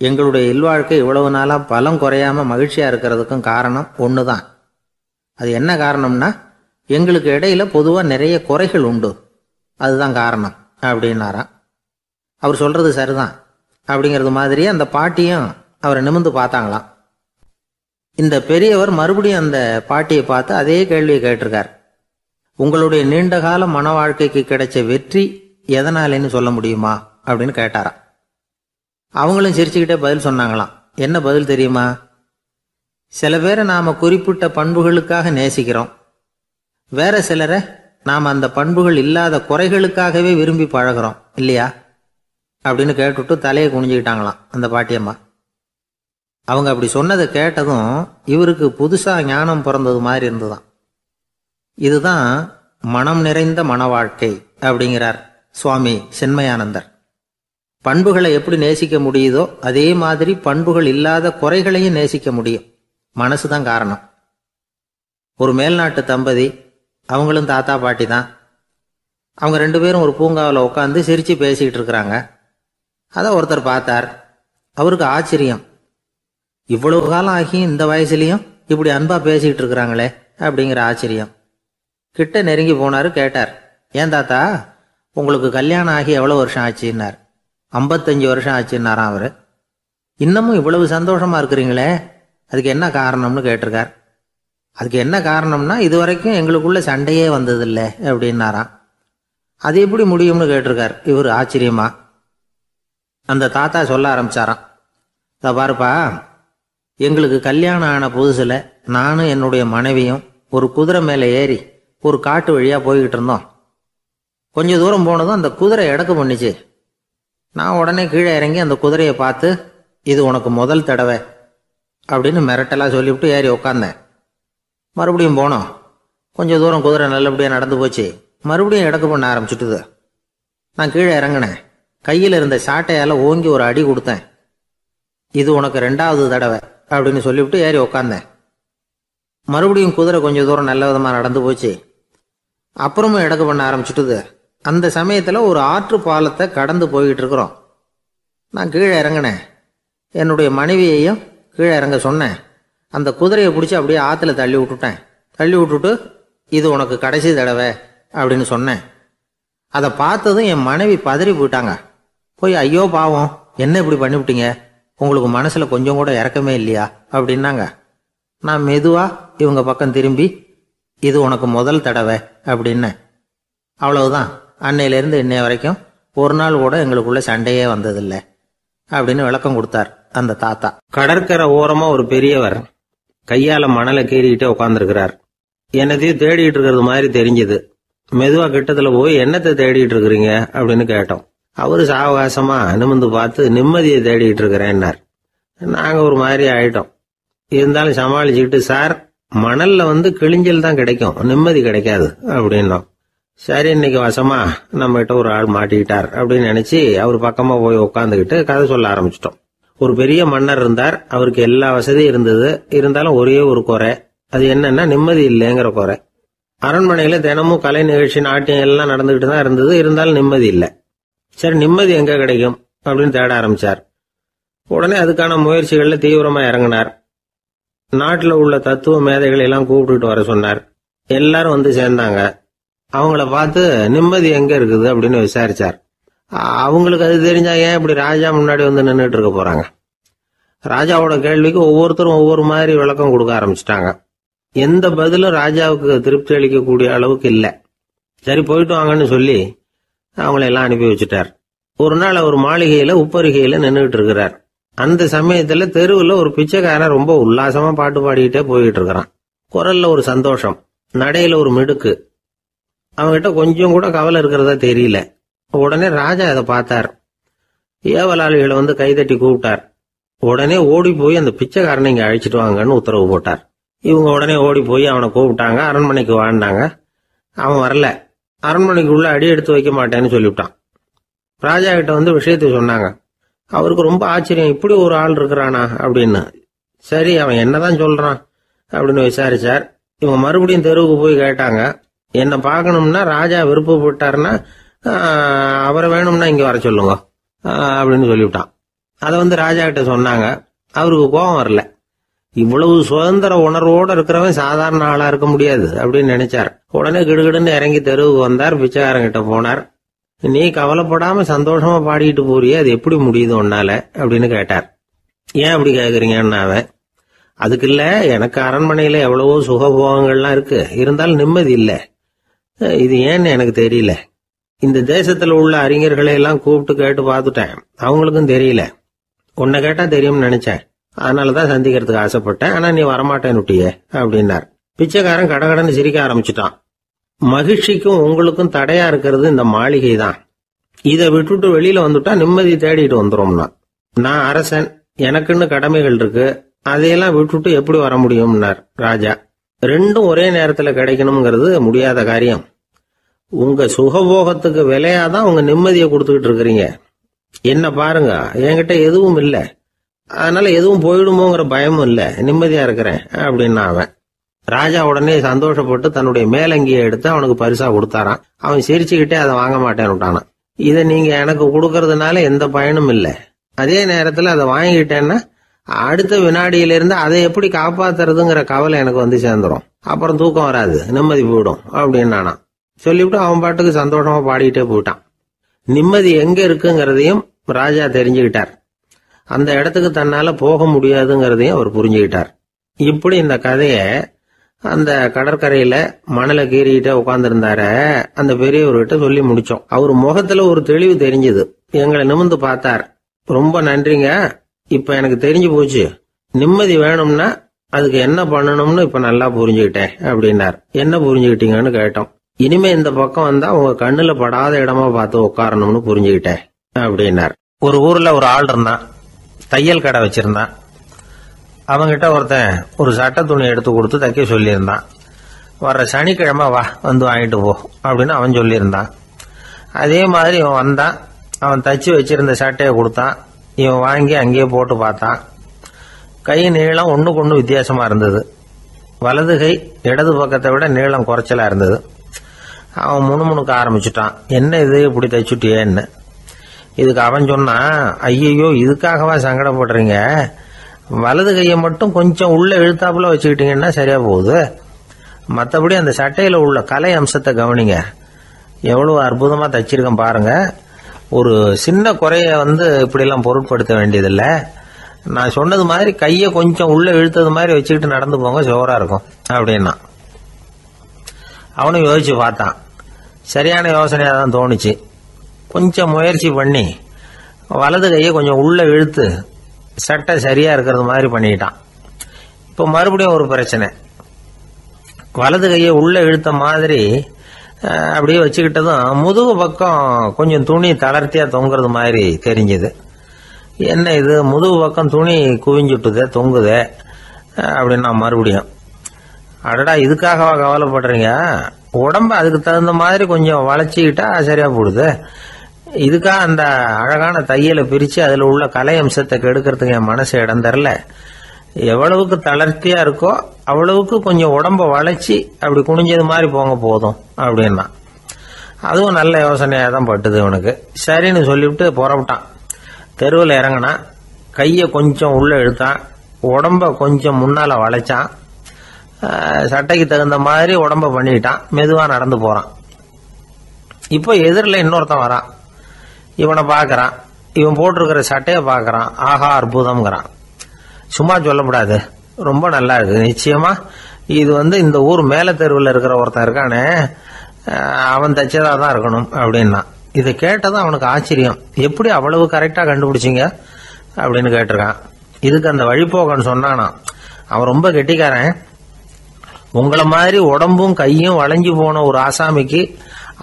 எங்களுடைய இல்வாழ்க்கை இவ்வளவு நாளாக பலம் குறையாமல் மகிழ்ச்சியாக இருக்கிறதுக்கும் காரணம் ஒன்று தான். அது என்ன காரணம்னா, எங்களுக்கு இடையில பொதுவாக நிறைய குறைகள் உண்டு, அதுதான் காரணம் அப்படின்னாராம். அவர் சொல்றது சரிதான் அப்படிங்கிறது மாதிரியே அந்த பாட்டியும் அவரை நிமிர்ந்து பார்த்தாங்களாம். இந்த பெரியவர் மறுபடியும் அந்த பாட்டியை பார்த்து அதே கேள்வியை கேட்டிருக்கார். உங்களுடைய நீண்டகால மன வாழ்க்கைக்கு கிடைச்ச வெற்றி எதனாலேன்னு சொல்ல முடியுமா அப்படின்னு கேட்டாராம். அவங்களும் சிரிச்சுக்கிட்டே பதில் சொன்னாங்களாம். என்ன பதில் தெரியுமா? சில பேரை நாம குறிப்பிட்ட பண்புகளுக்காக நேசிக்கிறோம், வேற சிலரை நாம் அந்த பண்புகள் இல்லாத குறைகளுக்காகவே விரும்பி பழகிறோம் இல்லையா அப்படின்னு கேட்டுவிட்டு தலையை குனிஞ்சுக்கிட்டாங்களாம் அந்த பாட்டியம்மா. அவங்க அப்படி சொன்னதை கேட்டதும் இவருக்கு புதுசா ஞானம் பிறந்தது மாதிரி இருந்துதான். இதுதான் மனம் நிறைந்த மன வாழ்க்கை அப்படிங்கிறார் சுவாமி சின்மயானந்தர். பண்புகளை எப்படி நேசிக்க முடியுதோ அதே மாதிரி பண்புகள் இல்லாத குறைகளையும் நேசிக்க முடியும். மனசுதான் காரணம். ஒரு மேல்நாட்டு தம்பதி, அவங்களும் தாத்தா பாட்டி தான். அவங்க 2 பேரும் ஒரு பூங்காவில் உட்காந்து சிரிச்சு பேசிக்கிட்டு இருக்கிறாங்க. அதை ஒருத்தர் பார்த்தார். அவருக்கு ஆச்சரியம், இவ்வளவு காலம் ஆகி இந்த வயசுலயும் இப்படி அன்பா பேசிக்கிட்டு இருக்கிறாங்களே அப்படிங்கிற ஆச்சரியம். கிட்ட நெருங்கி போனாரு. கேட்டார், ஏன் தாத்தா உங்களுக்கு கல்யாணம் ஆகி எவ்வளவு வருஷம் ஆச்சுன்னார். 55 வருஷம் ஆச்சுன்னாராம் அவரு. இன்னமும் இவ்வளவு சந்தோஷமா இருக்கிறீங்களே, அதுக்கு என்ன காரணம்னு கேட்டிருக்கார். அதுக்கு என்ன காரணம்னா, இதுவரைக்கும் எங்களுக்குள்ள சண்டையே வந்ததில்லை அப்படின்னாராம். அது எப்படி முடியும்னு கேட்டிருக்கார் இவர் ஆச்சரியமா. அந்த தாத்தா சொல்ல ஆரம்பிச்சாராம், பாருப்பா, எங்களுக்கு கல்யாணம் ஆன புதுசுல நானும் என்னுடைய மனைவியும் ஒரு குதிரை மேலே ஏறி ஒரு காட்டு வழியா போய்கிட்டு இருந்தோம். கொஞ்சம் தூரம் போனதும் அந்த குதிரை எடக்கு பண்ணிச்சு. நான் உடனே கீழே இறங்கி அந்த குதிரையை பார்த்து, இது உனக்கு முதல் தடவை அப்படின்னு மிரட்டெல்லாம் சொல்லிவிட்டு ஏறி உக்காந்தேன். மறுபடியும் போனோம். கொஞ்சம் தூரம் குதிரை நல்லபடியாக நடந்து போச்சு. மறுபடியும் எடக்கு பண்ண ஆரம்பிச்சுட்டுது. நான் கீழே இறங்கினேன். கையில் இருந்த சாட்டையால் ஓங்கி ஒரு அடி கொடுத்தேன். இது உனக்கு 2வது தடவை அப்படின்னு சொல்லிவிட்டு ஏறி உக்காந்தேன். மறுபடியும் குதிரை கொஞ்சம் தூரம் நல்ல விதமாக நடந்து போச்சு. அப்புறமும் எடக்கு பண்ண ஆரம்பிச்சுட்டுது. அந்த சமயத்தில் ஒரு ஆற்று பாலத்தை கடந்து போய்கிட்டு இருக்கிறோம். நான் கீழே இறங்கினேன். என்னுடைய மனைவியையும் கீழே இறங்க சொன்னேன். அந்த குதிரையை பிடிச்சி அப்படியே ஆற்றுல தள்ளி விட்டுட்டேன். தள்ளி விட்டுட்டு, இது உனக்கு கடைசி தடவை அப்படின்னு சொன்னேன். அதை பார்த்ததும் என் மனைவி பதறி போயிட்டாங்க. போய், ஐயோ பாவம், என்ன இப்படி பண்ணிவிட்டீங்க, உங்களுக்கு மனசில் கொஞ்சம் கூட இறக்கமே இல்லையா அப்படின்னாங்க. நான் மெதுவாக இவங்க பக்கம் திரும்பி, இது உனக்கு முதல் தடவை அப்படின்னேன். அவ்வளவுதான். அன்னையிலேருந்து இன்னைய வரைக்கும் ஒரு நாள் கூட எங்களுக்குள்ள சண்டையே வந்ததில்லை அப்படின்னு விளக்கம் கொடுத்தார் அந்த தாத்தா. கடற்கரை ஓரமா ஒரு பெரியவர் கையால மணலை கீறிக்கிட்டே உட்காந்துருக்கிறார். என்னத்தையும் தேடிட்டு இருக்கிறது மாதிரி தெரிஞ்சது. மெதுவா கிட்டத்துல போய், என்னத்தை தேடிட்டு இருக்கிறீங்க அப்படின்னு கேட்டோம். அவரு சாவகாசமா நிமிர்ந்து பார்த்து, நிம்மதியை தேடிட்டு இருக்கிறேன்னார். நாங்க ஒரு மாதிரி ஆயிட்டோம். இருந்தாலும் சமாளிச்சுக்கிட்டு, சார், மணல்ல கிழிஞ்சல் தான் கிடைக்கும், நிம்மதி கிடைக்காது அப்படின்னோம். சரி, இன்னைக்கு வசமா நம்ம கிட்ட ஒரு ஆள் மாட்டிக்கிட்டார் அப்படின்னு நினைச்சு அவர் பக்கமா போய் உட்காந்துக்கிட்டு கதை சொல்ல ஆரம்பிச்சிட்டோம். ஒரு பெரிய மன்னர் இருந்தார். அவருக்கு எல்லா வசதியும் இருந்தது. இருந்தாலும் ஒரே ஒரு குறை. அது என்னன்னா, நிம்மதி இல்லைங்கிற குறை. அரண்மனையில தினமும் கலை நிகழ்ச்சி, நாட்டியம் எல்லாம் நடந்துகிட்டு தான் இருந்தது. இருந்தாலும் நிம்மதி இல்லை. சரி, நிம்மதி எங்க கிடைக்கும் அப்படின்னு தேட ஆரம்பிச்சார். உடனே அதுக்கான முயற்சிகள்ல தீவிரமா இறங்கினார். நாட்டில் உள்ள தத்துவ மேதைகளை எல்லாம் கூப்பிட்டுட்டு வர சொன்னார். எல்லாரும் சேர்ந்தாங்க. அவங்கள பார்த்து, நிம்மதி எங்க இருக்குது அப்படின்னு விசாரிச்சார். அவங்களுக்கு அது தெரிஞ்சா ஏன் இப்படி ராஜா முன்னாடி நின்றுட்டு இருக்க போறாங்க? ராஜாவோட கேள்விக்கு ஒவ்வொருத்தரும் ஒவ்வொரு மாதிரி விளக்கம் கொடுக்க ஆரம்பிச்சிட்டாங்க. எந்த பதிலும் ராஜாவுக்கு திருப்தி அளிக்கக்கூடிய அளவுக்கு இல்லை. சரி, போயிட்டு வாங்கன்னு சொல்லி அவங்கள எல்லாம் அனுப்பி வச்சுட்டார். ஒரு நாள் அவர் மாளிகையில உப்பருகையில நின்றுட்டு இருக்கிறார். அந்த சமயத்துல தெருவில் ஒரு பிச்சைக்காரன் ரொம்ப உல்லாசமா பாட்டு பாடிக்கிட்டே போயிட்டு இருக்கிறான். குரல்ல ஒரு சந்தோஷம், நடையில ஒரு மிடுக்கு. அவங்கிட்ட கொஞ்சம் கூட கவலை இருக்கிறதா தெரியல. உடனே ராஜா அதை பார்த்தார். ஏவலாளிகளை கைதட்டி கூப்பிட்டார். உடனே ஓடி போய் அந்த பிச்சைக்காரனை இங்க அழைச்சிட்டு வாங்கன்னு உத்தரவு போட்டார். இவங்க உடனே ஓடி போய் அவனை கூப்பிட்டாங்க. அரண்மனைக்கு வாழ்ந்தாங்க. அவன் வரல. அரண்மனைக்கு உள்ள அடி எடுத்து வைக்க மாட்டேன்னு சொல்லிவிட்டான். ராஜா கிட்ட விஷயத்தை சொன்னாங்க. அவருக்கு ரொம்ப ஆச்சரியம், இப்படி ஒரு ஆள் இருக்கிறானா அப்படின்னு. சரி, அவன் என்னதான் சொல்றான் அப்படின்னு விசாரிச்சார். இவங்க மறுபடியும் தெருவுக்கு போய் கேட்டாங்க. என்ன பார்க்கணும்னா, ராஜா விருப்பப்பட்டாருன்னா அவரை வேணும்னா இங்க வர சொல்லுங்க அப்படின்னு சொல்லிவிட்டான். அதை ராஜா கிட்ட சொன்னாங்க. அவருக்கு கோபம் வரல. இவ்வளவு சுதந்திர உணர்வோடு இருக்கிறவன் சாதாரண ஆளா இருக்க முடியாது அப்படின்னு நினைச்சார். உடனே கிடுகிடுன்னு இறங்கி தெருவுக்கு வந்தார். பிச்சைக்காரங்கிட்ட போனார். நீ கவலைப்படாம சந்தோஷமா பாடிட்டு போறியே, அது எப்படி முடியுது உன்னால அப்படின்னு கேட்டார். ஏன் அப்படி கேக்குறீங்கன்னு அவன், அதுக்கு இல்ல, எனக்கு அரண்மனையில எவ்வளவோ சுகபோகங்கள்லாம் இருக்கு, இருந்தாலும் நிம்மதி இல்ல, இது ஏன்னு எனக்கு தெரியல. இந்த தேசத்துல உள்ள அறிஞர்களை எல்லாம் கூப்பிட்டு கேட்டு பார்த்துட்டேன், அவங்களுக்கும் தெரியல. உன்னை கேட்டா தெரியும்னு நினைச்சேன், அதனாலதான் சந்திக்கிறதுக்கு ஆசைப்பட்டேன், ஆனா நீ வரமாட்டேன்னுட்டியே அப்படின்னார். பிச்சைக்காரன் கடகடன்னு சிரிக்க ஆரம்பிச்சுட்டான். மகிழ்ச்சிக்கும் உங்களுக்கும் தடையா இருக்கிறது இந்த மாளிகை தான். இதை விட்டுட்டு வெளியில வந்துட்டா நிம்மதி தேடிட்டு வந்துரும்னா. நான் அரசன், எனக்குன்னு கடமைகள் இருக்கு, அதையெல்லாம் விட்டுட்டு எப்படி வர முடியும்னார் ராஜா. ரெண்டும் ஒரே நேரத்துல கிடைக்கணுங்கிறது முடியாத காரியம். உங்க சுகபோகத்துக்கு விலையாதான் உங்க நிம்மதியை கொடுத்துக்கிட்டு இருக்கிறீங்க. என்ன பாருங்க, என்கிட்ட எதுவும் இல்ல, அதனால எதுவும் போயிடுமோங்கிற பயமும் இல்ல, நிம்மதியா இருக்கிறேன் அப்படின்னா அவன். ராஜா உடனே சந்தோஷப்பட்டு தன்னுடைய மேலங்கியை எடுத்து அவனுக்கு பரிசா கொடுத்தாராம். அவன் சிரிச்சுக்கிட்டே அதை வாங்க மாட்டேன்னு விட்டானான். இதை நீங்க எனக்கு கொடுக்கறதுனால எந்த பயனும் இல்ல, அதே நேரத்துல அதை வாங்கிட்டேன்னா அடுத்த வினாடியிலிருந்து அதை எப்படி காப்பாத்துறதுங்கிற கவலை எனக்கு வந்து சேர்ந்துரும், அப்புறம் தூக்கம் வராது, நிம்மதி போயிடும் அப்படின்னானா. சொல்லிவிட்டு அவன் பாட்டுக்கு சந்தோஷமா பாடிட்டே போயிட்டான். நிம்மதி எங்க இருக்குங்கிறதையும் ராஜா தெரிஞ்சுக்கிட்டார். அந்த இடத்துக்கு தன்னால போக முடியாதுங்கிறதையும் அவர் புரிஞ்சுக்கிட்டார். இப்படி இந்த கதைய அந்த கடற்கரையில மணலை கீறிக்கிட்டே உட்கார்ந்துருந்தார அந்த பெரியவர்கிட்ட சொல்லி முடிச்சோம். அவர் முகத்துல ஒரு தெளிவு தெரிஞ்சது. எங்களை நிமிர்ந்து பார்த்தார். ரொம்ப நன்றிங்க, இப்ப எனக்கு தெரிஞ்சு போச்சு, நிம்மதி வேணும்னா அதுக்கு என்ன பண்ணணும்னு இப்ப நல்லா புரிஞ்சுக்கிட்டேன் அப்படின்னார். என்ன புரிஞ்சுக்கிட்டீங்கன்னு கேட்டோம். இனிமே இந்த பக்கம் வந்தா உங்க கண்ணுல படாத இடமா பார்த்து உட்காரணும்னு புரிஞ்சுக்கிட்டேன் அப்படின்னார். ஒரு ஊர்ல ஒரு ஆள் இருந்தான், தையல் கடை வச்சிருந்தான். அவங்கிட்ட ஒருத்தன் ஒரு சட்டை துணி எடுத்து கொடுத்து தைக்க சொல்லியிருந்தான். வர்ற சனிக்கிழமை வா, வந்து வாங்கிட்டு போ அப்படின்னு அவன் சொல்லியிருந்தான். அதே மாதிரி இவன் வந்தான். அவன் தச்சு வச்சிருந்த சட்டையை கொடுத்தான். இவன் வாங்கி அங்கேயே போட்டு பார்த்தான். கை நீளம் ஒண்ணுக்கு ஒண்ணு வித்தியாசமா இருந்தது. வலது கை இடது பக்கத்தை விட நீளம் குறைச்சலா இருந்தது. அவன் முணுமுணுக்க ஆரம்பிச்சுட்டான், என்ன இது இப்படி தைச்சுட்டியேன்னு. இதுக்கு அவன் சொன்னான், ஐயோ இதுக்காகவா சங்கடப்படுறீங்க, வலது கையை மட்டும் கொஞ்சம் உள்ள இழுத்தாப்புல வச்சுக்கிட்டீங்கன்னா சரியா போகுது, மற்றபடி அந்த சட்டையில உள்ள கலை அம்சத்தை கவனிங்க, எவ்வளவு அற்புதமா தைச்சிருக்கேன் பாருங்க, ஒரு சின்ன குறைய இப்படி எல்லாம் பொருட்படுத்த வேண்டியதில்லை, நான் சொன்னது மாதிரி கையை கொஞ்சம் உள்ள இழுத்தது மாதிரி வச்சுக்கிட்டு நடந்து போங்க, ஜோரா இருக்கும் அப்படின்னா. அவனும் யோசிச்சு பார்த்தான். சரியான யோசனையா தான் தோணுச்சு. கொஞ்சம் முயற்சி பண்ணி வலது கையை கொஞ்சம் உள்ள இழுத்து சட்டை சரியா இருக்கிறது மாதிரி பண்ணிட்டான். இப்போ மறுபடியும் ஒரு பிரச்சனை. வலது கையை உள்ள இழுத்த மாதிரி அப்படியே வச்சுக்கிட்டதும் முதுகு பக்கம் கொஞ்சம் துணி தளர்த்தியா தொங்குறது மாதிரி தெரிஞ்சது. என்ன இது, முதுகு பக்கம் துணி குவிஞ்சுட்டுதே, தொங்குதே அப்படின்னா மறுபடியும், அடடா இதுக்காகவா கவலைப்படுறீங்க, உடம்ப அதுக்கு தகுந்த மாதிரி கொஞ்சம் வளைச்சிக்கிட்டா சரியா போடுது, இதுக்காக அந்த அழகான தையலை பிரிச்சு அதுல உள்ள கலை அம்சத்தை கெடுக்கிறதுக்கு என் மனசு இடம் தரல, எவ்வளவுக்கு தளர்த்தியா இருக்கோ அவ்வளவுக்கு கொஞ்சம் உடம்ப வளைச்சி அப்படி குனிஞ்சது மாதிரி போங்க போதும் அப்படின்னா. அதுவும் நல்ல யோசனையா தான் பட்டுது இவனுக்கு. சரின்னு சொல்லிவிட்டு புறப்பட்டான். தெருவில் இறங்கினான். கையை கொஞ்சம் உள்ள இழுத்தான், உடம்ப கொஞ்சம் முன்னால வளைச்சான், சட்டைக்கு தகுந்த மாதிரி உடம்ப பண்ணிட்டான், மெதுவா நடந்து போறான். இப்போ எதிரில் இன்னொருத்தன் வரான். இவனை பாக்குறான். இவன் போட்டிருக்கிற சட்டையை பாக்குறான். ஆஹா அற்புதம்ங்கிறான். சும்மா சொல்லக்கூடாது, ரொம்ப நல்லா இருக்கு, நிச்சயமா இது இந்த ஊர் மேல தெருவில் இருக்கிற ஒருத்தன் இருக்கானே, அவன் தைச்சதா தான் இருக்கணும் அப்படின்னா. இதை கேட்டதும் அவனுக்கு ஆச்சரியம். எப்படி அவ்வளவு கரெக்டா கண்டுபிடிச்சிங்க அப்படின்னு கேட்டிருக்கான். இதுக்கு அந்த வழிபோக்கன்னு சொன்னானா, அவன் ரொம்ப கெட்டிக்காரன், உங்களை மாதிரி உடம்பும் கையும் வளைஞ்சு போன ஒரு ஆசாமிக்கு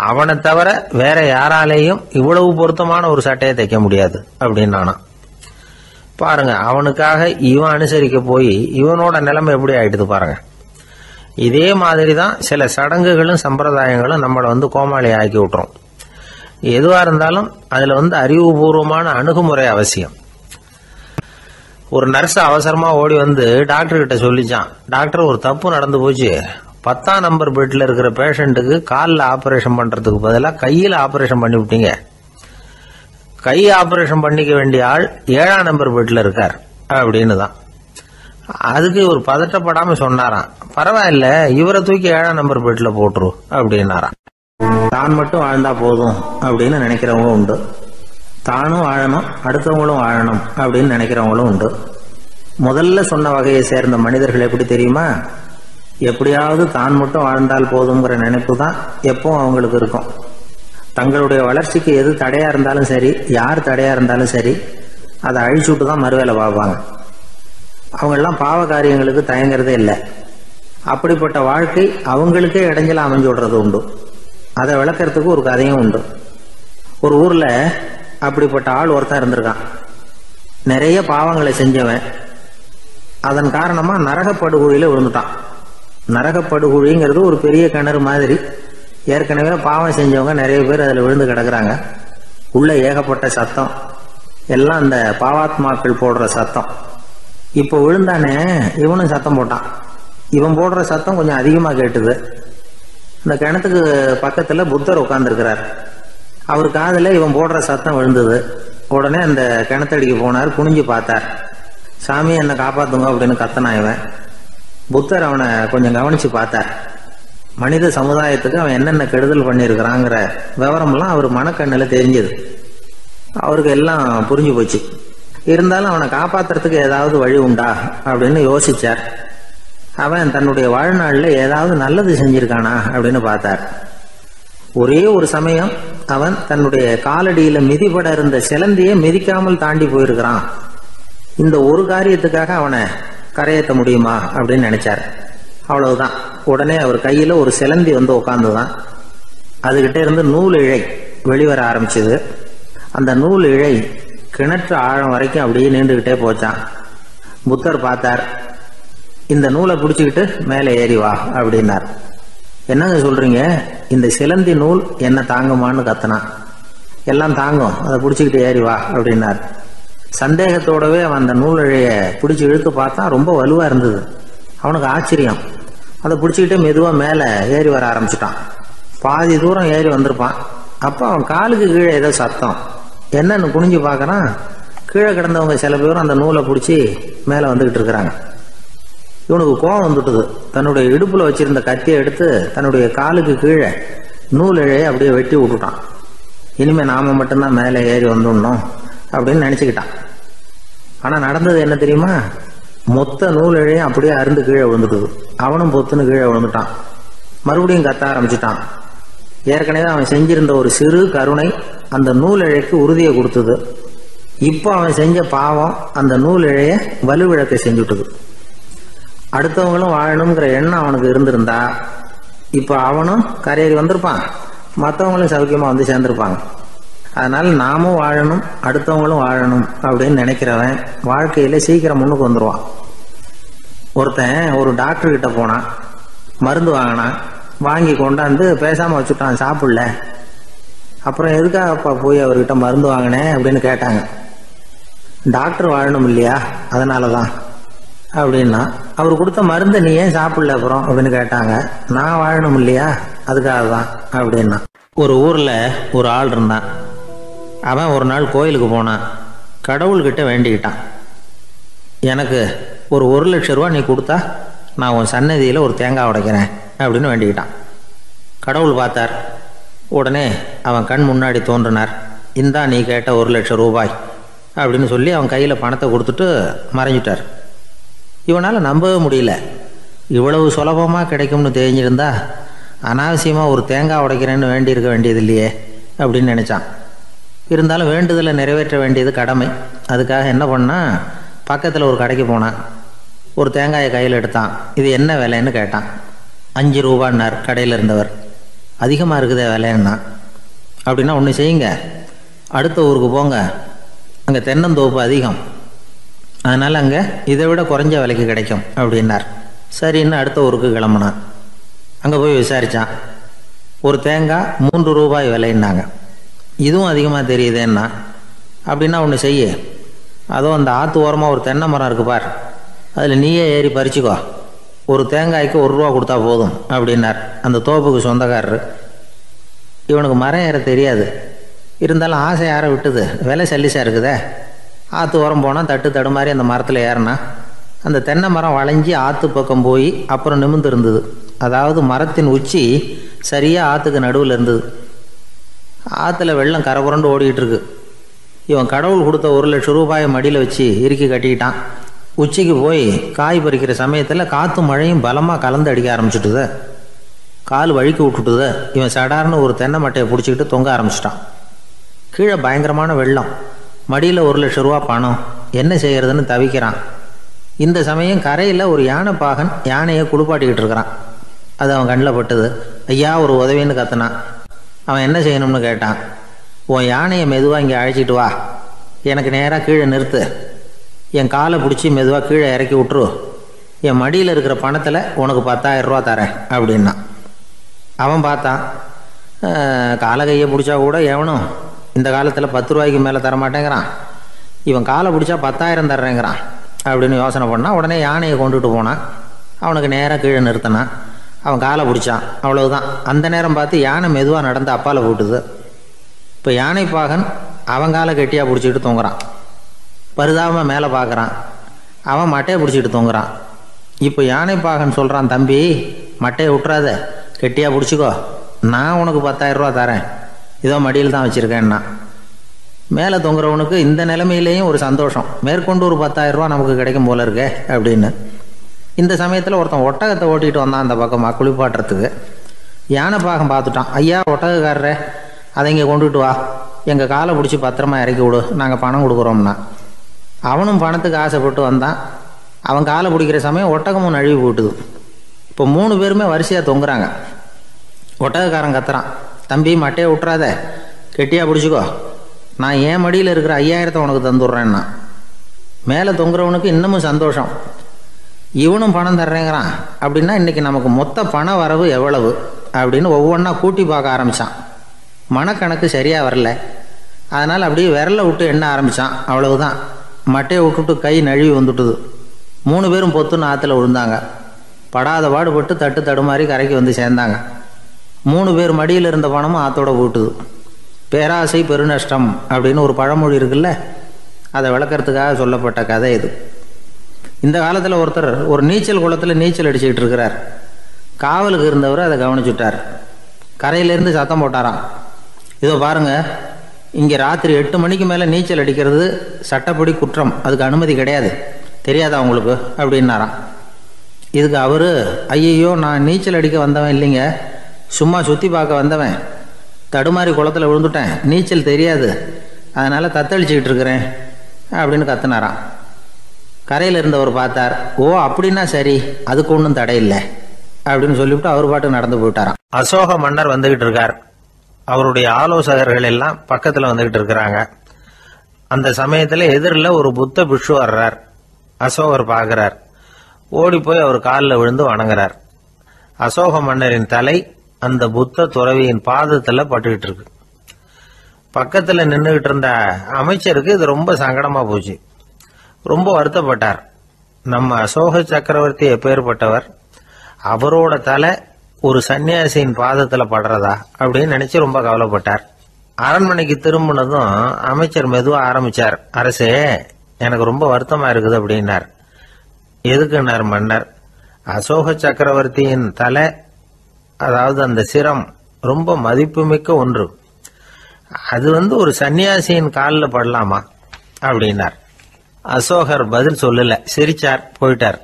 அவனை தவிர வேற யாராலேயும் இவ்வளவு பொருத்தமான ஒரு சட்டையை தைக்க முடியாது அப்படின்னானா. பாருங்க, அவனுக்காக இவன் அனுசரிக்க போய் இவனோட நிலைமை எப்படி ஆயிடுது பாருங்க. இதே மாதிரி தான் சில சடங்குகளும் சம்பிரதாயங்களும் நம்மளை கோமாளி ஆக்கி விட்டுரும். எதுவா இருந்தாலும் அதுல அறிவுபூர்வமான அணுகுமுறை அவசியம். ஒரு நர்ஸ் அவசரமா ஓடி டாக்டர் கிட்ட சொல்லிச்சான், டாக்டர் ஒரு தப்பு நடந்து போச்சு, 10ஆம் நம்பர் பெட்ல இருக்கிற பேஷண்ட்டுக்கு காலில் ஆபரேஷன் பண்றதுக்கு பதிலாக கையில் ஆபரேஷன் பண்ணி விட்டீங்க, கை ஆபரேஷன் பண்ணிக்க வேண்டிய ஆள் 7ஆம் நம்பர் பெட்ல இருக்கார் அப்படின்னு தான். அதுக்கு ஒரு பதட்டப்படாம சொன்னாராம், பரவாயில்ல, இவரை தூக்கி 7ஆம் நம்பர் பெட்ல போட்டுரு அப்படின்னாராம். தான் மட்டும் வாழ்ந்தா போதும் அப்படின்னு நினைக்கிறவங்களும் உண்டு. தானும் வாழணும், அடுத்தவங்களும் வாழணும் அப்படின்னு நினைக்கிறவங்களும் உண்டு. முதல்ல சொன்ன வகையை சேர்ந்த மனிதர்கள் எப்படி தெரியுமா? எப்படியாவது தான் மட்டும் வாழ்ந்தால் போதுங்கிற நினைப்பு தான் எப்பவும் அவங்களுக்கு இருக்கும். தங்களுடைய வளர்ச்சிக்கு எது தடையா இருந்தாலும் சரி, யார் தடையா இருந்தாலும் சரி, அதை அழிச்சுட்டு தான் மறுவேலை பார்ப்பாங்க. அவங்கெல்லாம் பாவ காரியங்களுக்கு தயங்குறதே இல்லை. அப்படிப்பட்ட வாழ்க்கை அவங்களுக்கே இடைஞ்சல அமைஞ்சு விடுறது உண்டு. அதை விளக்கறதுக்கு ஒரு கதையும் உண்டு. ஒரு ஊர்ல அப்படிப்பட்ட ஆள் ஒருத்தன் இருந்திருக்கான். நிறைய பாவங்களை செஞ்சவன். அதன் காரணமா நரகப்படுகொழியில விழுந்துட்டான். நரகப்படுகொழிங்கிறது ஒரு பெரிய கிணறு மாதிரி. ஏற்கனவே பாவம் செஞ்சவங்க நிறைய பேர் அதில் விழுந்து கிடக்குறாங்க. உள்ள ஏகப்பட்ட சத்தம், எல்லாம் அந்த பாவாத்மாக்கள் போடுற சத்தம். இப்போ விழுந்தானே, இவனும் சத்தம் போட்டான். இவன் போடுற சத்தம் கொஞ்சம் அதிகமாக கேட்டுது. இந்த கிணத்துக்கு பக்கத்துல புத்தர் உட்கார்ந்துருக்கிறார். அவர் காதுல இவன் போடுற சத்தம் விழுந்தது. உடனே அந்த கிணத்தடிக்கு போனார். குனிஞ்சு பார்த்தார். சாமி, என்னை காப்பாத்துங்க அப்படின்னு கத்தனா இவன். புத்தர் அவனை கொஞ்சம் கவனிச்சு பார்த்தார். மனித சமுதாயத்துக்கு அவன் என்னென்ன கெடுதல் பண்ணியிருக்கிறாங்கிற விவரம்லாம் அவர் மனக்கண்ணில் தெரிஞ்சது. அவருக்கு எல்லாம் புரிஞ்சு போச்சு. இருந்தாலும் அவனை காப்பாத்துறதுக்கு ஏதாவது வழி உண்டா அப்படின்னு யோசிச்சார். அவன் தன்னுடைய வாழ்நாளில் ஏதாவது நல்லது செஞ்சிருக்கானா அப்படின்னு பார்த்தார். ஒரே ஒரு சமயம் அவன் தன்னுடைய காலடியில மிதிபட இருந்த சிலந்தியை மிதிக்காமல் தாண்டி போயிருக்கிறான். இந்த ஒரு காரியத்துக்காக அவனை கரையேற்ற முடியுமா அப்படின்னு நினைச்சார். அவ்வளவுதான். உடனே அவர் கையில ஒரு சிலந்தி வந்து உட்கார்ந்துதான். அதுகிட்ட இருந்து நூல் இழை வெளிவர ஆரம்பிச்சது. அந்த நூல் இழை கிணற்று ஆழம் வரைக்கும் அப்படியே நீண்டுகிட்டே போச்சான். புத்தர் பார்த்தார். இந்த நூலை பிடிச்சிக்கிட்டு மேலே ஏறி வா அப்படின்னார். என்னங்க சொல்றீங்க, இந்த சிலந்தி நூல் என்ன தாங்குமான்னு கத்தனான். எல்லாம் தாங்கும், அதை பிடிச்சிக்கிட்டு ஏறி வா அப்படின்னார். சந்தேகத்தோடவே அவன் அந்த நூல் இழைய பிடிச்சி இழுத்து பார்த்தா ரொம்ப வலுவா இருந்தது. அவனுக்கு ஆச்சரியம். அதை பிடிச்சிக்கிட்டே மெதுவா மேலே ஏறி வர ஆரம்பிச்சுட்டான். பாதி தூரம் ஏறி வந்திருப்பான். அப்போ அவன் காலுக்கு கீழே ஏதோ சத்தம். என்னன்னு குனிஞ்சு பார்க்கறான். கீழே கிடந்தவங்க சில பேரும் அந்த நூலை பிடிச்சி மேலே வந்துகிட்டு இருக்கிறாங்க. இவனுக்கு கோபம் வந்துட்டுது. தன்னுடைய இடுப்புல வச்சிருந்த கத்தியை எடுத்து தன்னுடைய காலுக்கு கீழே நூல் இழையை அப்படியே வெட்டி விட்டுட்டான். இனிமே நாம மட்டும்தான் மேலே ஏறி வந்துடணும் அப்படின்னு நினைச்சுக்கிட்டான். ஆனா நடந்தது என்ன தெரியுமா? மொத்த நூல் இழையும் அப்படியே அருந்து கீழே விழுந்துட்டுது. அவனும் பொத்துன்னு கீழே விழுந்துட்டான். மறுபடியும் கத்த ஆரம்பிச்சுட்டான். ஏற்கனவே அவன் செஞ்சிருந்த ஒரு சிறு கருணை அந்த நூல் இழைக்கு உறுதியை கொடுத்தது. இப்போ அவன் செஞ்ச பாவம் அந்த நூல் இழைய வலுவிழக்க செஞ்சுட்டுது. அடுத்தவங்களும் வாழணுங்கிற எண்ணம் அவனுக்கு இருந்திருந்தா இப்போ அவனும் கரையேறி வந்திருப்பான், மற்றவங்களும் சௌக்கியமா வந்து சேர்ந்திருப்பாங்க. அதனால நாமும் வாழணும், அடுத்தவங்களும் வாழணும் அப்படின்னு நினைக்கிறவன் வாழ்க்கையில சீக்கிரம் முன்னுக்கு வந்துடுவான். ஒருத்தன் ஒரு டாக்டர் கிட்ட போனான். மருந்து வாங்கினான். வாங்கி கொண்டாந்து பேசாம வச்சுட்டான், சாப்பிடல. அப்புறம் எதுக்காகப்பா போய் அவர்கிட்ட மருந்து வாங்கினேன் அப்படின்னு கேட்டாங்க. டாக்டர் வாழணும் இல்லையா, அதனாலதான் அப்படின்னா. அவர் கொடுத்த மருந்தை நீ ஏன் சாப்பிடல அப்புறம் அப்படின்னு கேட்டாங்க. நான் வாழணும் இல்லையா, அதுக்காக தான் அப்படின்னா. ஒரு ஊர்ல ஒரு ஆள் இருந்தான். அவன் ஒரு நாள் கோயிலுக்கு போனான். கடவுள்கிட்ட வேண்டிக்கிட்டான், எனக்கு ஒரு 1,00,000 ரூபா நீ கொடுத்தா நான் உன் சன்னதியில் ஒரு தேங்காய் உடைக்கிறேன் அப்படின்னு வேண்டிக்கிட்டான். கடவுள் பார்த்தார். உடனே அவன் கண் முன்னாடி தோன்றினார். இந்தா நீ கேட்ட 1,00,000 ரூபாய் அப்படின்னு சொல்லி அவன் கையில் பணத்தை கொடுத்துட்டு மறைஞ்சிட்டார். இவனால் நம்பவே முடியல. இவ்வளவு சுலபமாக கிடைக்கும்னு தெரிஞ்சிருந்தா அனாவசியமாக ஒரு தேங்காய் உடைக்கிறேன்னு வேண்டியிருக்க வேண்டியது இல்லையே அப்படின்னு நினச்சான். இருந்தாலும் வேண்டுதலை நிறைவேற்ற வேண்டியது கடமை. அதுக்காக என்ன பண்ணான், பக்கத்தில் ஒரு கடைக்கு போனான். ஒரு தேங்காயை கையில் எடுத்தான். இது என்ன விலைன்னு கேட்டான். 5 ரூபான்னார் கடையில் இருந்தவர். அதிகமாக இருக்குதே விலைன்னா. அப்படின்னா ஒன்று செய்யுங்க, அடுத்த ஊருக்கு போங்க, அங்கே தென்னந்தோப்பு அதிகம், அதனால் அங்கே இதை விட குறைஞ்ச விலைக்கு கிடைக்கும் அப்படின்னார். சரின்னு அடுத்த ஊருக்கு கிளம்புனான். அங்கே போய் விசாரித்தான். ஒரு தேங்காய் 3 ரூபாய் விலைன்னாங்க. இதுவும் அதிகமாக தெரியுதேன்னா. அப்படின்னா ஒன்று செய்ய, அதோ அந்த ஆற்று ஓரமாக ஒரு தென்னை மரம் இருக்கு பார், அதில் நீயே ஏறி பறிச்சுக்கோ, ஒரு தேங்காய்க்கு 1 ரூபா கொடுத்தா போதும் அப்படின்னார் அந்த தோப்புக்கு சொந்தக்காரரு. இவனுக்கு மரம் ஏற தெரியாது. இருந்தாலும் ஆசை யாரை விட்டுது, விலை சல்லிசாக இருக்குதே. ஆற்று ஓரம் போனால் தட்டு தடுமாறி அந்த மரத்தில் ஏறினா. அந்த தென்னை மரம் வளைஞ்சி ஆற்று பக்கம் போய் அப்புறம் நிமிர்ந்து இருந்தது. அதாவது மரத்தின் உச்சி சரியாக ஆற்றுக்கு நடுவில் இருந்தது. ஆற்றுல வெள்ளம் கரை புரண்டு ஓடிக்கிட்டு இருக்கு. இவன் கடவுள் கொடுத்த 1,00,000 ரூபாயை மடியில் வச்சு இறுக்கி கட்டிக்கிட்டான். உச்சிக்கு போய் காய் பறிக்கிற சமயத்தில் காற்றும் மழையும் பலமாக கலந்து அடிக்க ஆரம்பிச்சுட்டுது. கால் வழுக்கி விட்டுட்டுது. இவன் சடார்னு ஒரு தென்னை மட்டையை பிடிச்சிக்கிட்டு தொங்க ஆரம்பிச்சிட்டான். கீழே பயங்கரமான வெள்ளம். மடியில் 1,00,000 ரூபா பணம். என்ன செய்யறதுன்னு தவிக்கிறான். இந்த சமயம் கரையில் ஒரு யானை பாகன் யானையை குளிப்பாட்டிக்கிட்டு இருக்கிறான். அது அவன் கண்ணில் பட்டுது. ஐயா ஒரு உதவின்னு கத்துனான். அவன் என்ன செய்யணும்னு கேட்டான். உன் யானையை மெதுவாக இங்கே அழைச்சிட்டு வா, எனக்கு நேராக கீழே நிறுத்து, என் காலை பிடிச்சி மெதுவாக கீழே இறக்கி விட்டுரு, என் மடியில் இருக்கிற பணத்தில் உனக்கு 10,000 ரூபா தரேன் அப்படின்னா. அவன் பார்த்தான். காலை கையை பிடிச்சா கூட எவனும் இந்த காலத்தில் 10 ரூபாய்க்கு மேலே தரமாட்டேங்கிறான். இவன் காலை பிடிச்சா 10,000 தர்றேங்கிறான் அப்படின்னு யோசனை பண்ணான். உடனே யானையை கொண்டுட்டு போனான். அவனுக்கு நேராக கீழே நிறுத்தினான். அவன் காலை பிடிச்சான். அவ்வளவுதான். அந்த நேரம் பார்த்து யானை மெதுவாக நடந்து அப்பால் போட்டுது. இப்போ யானை பாகன் அவன் காலை கெட்டியாக பிடிச்சிக்கிட்டு தொங்குறான். பரிதாபமாக மேலே பார்க்குறான். அவன் மட்டையை பிடிச்சிக்கிட்டு தொங்குறான். இப்போ யானை பாகன் சொல்கிறான், தம்பி மட்டையை விட்டுறாத, கெட்டியாக பிடிச்சிக்கோ, நான் உனக்கு 10,000 ரூபா தரேன், இதோ மடியில் தான் வச்சுருக்கேன்னா. மேலே தொங்குறவனுக்கு இந்த நிலைமையிலேயும் ஒரு சந்தோஷம், மேற்கொண்டு ஒரு 10,000 ரூபா நமக்கு கிடைக்கும் போல இருக்கே அப்படின்னு. இந்த சமயத்தில் ஒருத்தன் ஒட்டகத்தை ஓட்டிகிட்டு வந்தான் அந்த பக்கமாக குளிப்பாட்டுறதுக்கு. யானை பாகம் பார்த்துட்டான். ஐயா ஒட்டகக்காரரே, அதை இங்கே கொண்டுட்டு வா, எங்கள் காலை பிடிச்சி பத்திரமா இறக்கி விடு, நாங்கள் பணம் கொடுக்குறோம்னா. அவனும் பணத்துக்கு ஆசைப்பட்டு வந்தான். அவன் காலை பிடிக்கிற சமயம் ஒட்டகமும் நழுவி போட்டுது. இப்போ 3 பேருமே வரிசையாக தொங்குறாங்க. ஒட்டகக்காரன் கத்துறான், தம்பி மட்டையை விட்டுறாத, கெட்டியாக பிடிச்சிக்கோ, நான் என் மடியில் இருக்கிற 5,000 உனக்கு தந்துடுறேன்னா. மேலே தொங்குறவனுக்கு இன்னமும் சந்தோஷம், இவனும் பணம் தர்றேங்கிறான் அப்படின்னா இன்றைக்கி நமக்கு மொத்த பண வரவு எவ்வளவு அப்படின்னு ஒவ்வொன்றா கூட்டி பார்க்க ஆரம்பித்தான். மனக்கணக்கு சரியாக வரல. அதனால் அப்படியே விரலை விட்டு எண்ண ஆரம்பித்தான். அவ்வளவுதான். மட்டையை விட்டுட்டு கை நழுவி வந்துட்டுது. 3 பேரும் பொத்துன்னு ஆற்றுல விழுந்தாங்க. படாத பாடுபட்டு தட்டு தடுமாறி கரைக்கு வந்து சேர்ந்தாங்க. 3 பேர் மடியில் இருந்த பணமும் ஆற்றோட போட்டுது. பேராசை பெருநஷ்டம் அப்படின்னு ஒரு பழமொழி இருக்குல்ல, அதை விளக்கறதுக்காக சொல்லப்பட்ட கதை இது. இந்த காலத்தில் ஒருத்தர் ஒரு நீச்சல் குளத்தில் நீச்சல் அடிச்சுக்கிட்டு இருக்கிறார். காவலுக்கு இருந்தவர் அதை கவனிச்சுட்டார். கரையிலேருந்து சத்தம் போட்டாராம், இதோ பாருங்க, இங்கே ராத்திரி 8 மணிக்கு மேலே நீச்சல் அடிக்கிறது சட்டப்படி குற்றம், அதுக்கு அனுமதி கிடையாது, தெரியாதா உங்களுக்கு அப்படின்னாராம். இதுக்கு அவர், ஐயையோ நான் நீச்சல் அடிக்க வந்தவன் இல்லைங்க, சும்மா சுற்றி பார்க்க வந்தவன், தடுமாறி குளத்தில் விழுந்துட்டேன், நீச்சல் தெரியாது, அதனால் தத்தளிச்சுக்கிட்டு இருக்கிறேன் அப்படின்னு கத்துனாராம். கரையில் இருந்தவர் பார்த்தார். ஓ அப்படின்னா சரி, அதுக்கு ஒன்றும் தடையில்லை அப்படின்னு சொல்லிவிட்டு அவர் பாட்டு நடந்து போயிட்டாராம். அசோக மன்னர் வந்துகிட்டு இருக்கார். அவருடைய ஆலோசகர்கள் எல்லாம் பக்கத்தில் வந்துகிட்டு இருக்கிறாங்க. அந்த சமயத்தில் எதிரில் ஒரு புத்த பிக்ஷு வர்றார். அசோகர் பார்க்கிறார். ஓடி போய் அவர் காலில் விழுந்து வணங்குறார். அசோக மன்னரின் தலை அந்த புத்த துறவியின் பாதத்தில் பட்டுக்கிட்டு இருக்கு. பக்கத்தில் நின்றுகிட்டு இருந்த அமைச்சருக்கு இது ரொம்ப சங்கடமா போச்சு. ரொம்ப வருத்தப்பட்டார். நம்ம அசோக சக்கரவர்த்தி எப்பேற்பட்டவர், அவரோட தலை ஒரு சன்னியாசியின் பாதத்துல படுறதா அப்படின்னு நினைச்சு ரொம்ப கவலைப்பட்டார். அரண்மனைக்கு திரும்பினதும் அமைச்சர் மெதுவா ஆரம்பிச்சார். அரசே, எனக்கு ரொம்ப வருத்தமா இருக்குது அப்படின்னார். எதுக்குன்னார் மன்னர். அசோக சக்கரவர்த்தியின் தலை, அதாவது அந்த சிரம், ரொம்ப மதிப்புமிக்க ஒன்று, அது ஒரு சன்னியாசியின் காலில் படலாமா அப்படின்னார். அசோகர் பதில் சொல்லல, சிரிச்சார், போயிட்டார்.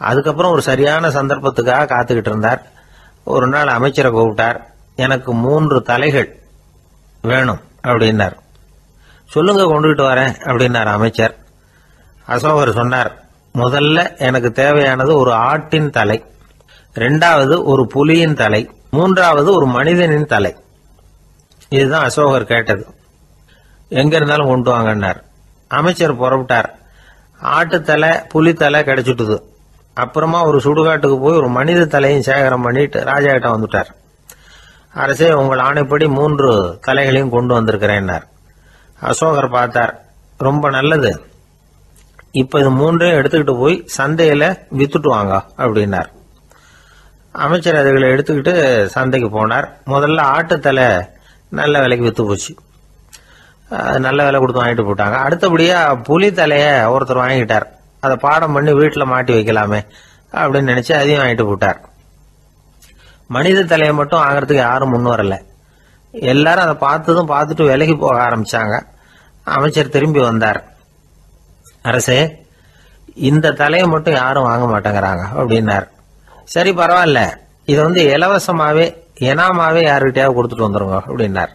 அதுக்கப்புறம் ஒரு சரியான சந்தர்ப்பத்துக்காக காத்துக்கிட்டு இருந்தார். ஒரு நாள் அமைச்சரை கூப்பிட்டார். எனக்கு 3 தலைகள் வேணும் அப்படின்னார். சொல்லுங்க, கொண்டுகிட்டு வரேன் அப்படின்னார் அமைச்சர். அசோகர் சொன்னார், முதல்ல எனக்கு தேவையானது ஒரு ஆட்டின் தலை, 2வது ஒரு புலியின் தலை, 3வது ஒரு மனிதனின் தலை. இதுதான் அசோகர் கேட்டது. எங்க இருந்தாலும் கொண்டு வாங்கன்னார். அமைச்சர் புறப்பட்டார். ஆட்டுத்தலை புலித்தலை கிடைச்சிட்டுது. அப்புறமா ஒரு சுடுகாட்டுக்கு போய் ஒரு மனித தலையும் சேகரம் பண்ணிட்டு ராஜா கிட்ட வந்துட்டார். அரசே, உங்கள் ஆணைப்படி 3 தலைகளையும் கொண்டு வந்திருக்கிறேன்னார். அசோகர் பார்த்தார். ரொம்ப நல்லது, இப்ப இது 3ஐயும் எடுத்துக்கிட்டு போய் சந்தையில வித்துட்டு வாங்க அப்படின்னார். அமைச்சர் அதுகளை எடுத்துக்கிட்டு சந்தைக்கு போனார். முதல்ல ஆட்டுத்தலை நல்ல விலைக்கு வித்து போச்சு. நல்ல விலை கொடுத்து வாங்கிட்டு போட்டாங்க. அடுத்தபடியா புலி தலைய ஒருத்தர் வாங்கிட்டார். அதை பாடம் பண்ணி வீட்டில் மாட்டி வைக்கலாமே அப்படின்னு நினச்சி அதையும் வாங்கிட்டு போட்டார். மனித தலையை மட்டும் வாங்கிறதுக்கு யாரும் முன் வரல. எல்லாரும் அதை பார்த்துட்டு விலகி போக ஆரம்பிச்சாங்க. அமைச்சர் திரும்பி வந்தார். அரசே, இந்த தலையை மட்டும் யாரும் வாங்க மாட்டேங்கிறாங்க அப்படின்னார். சரி, பரவாயில்ல, இதை இலவசமாவே எனாமாவே யாருக்கிட்டையாவது கொடுத்துட்டு வந்துருங்க அப்படின்னார்.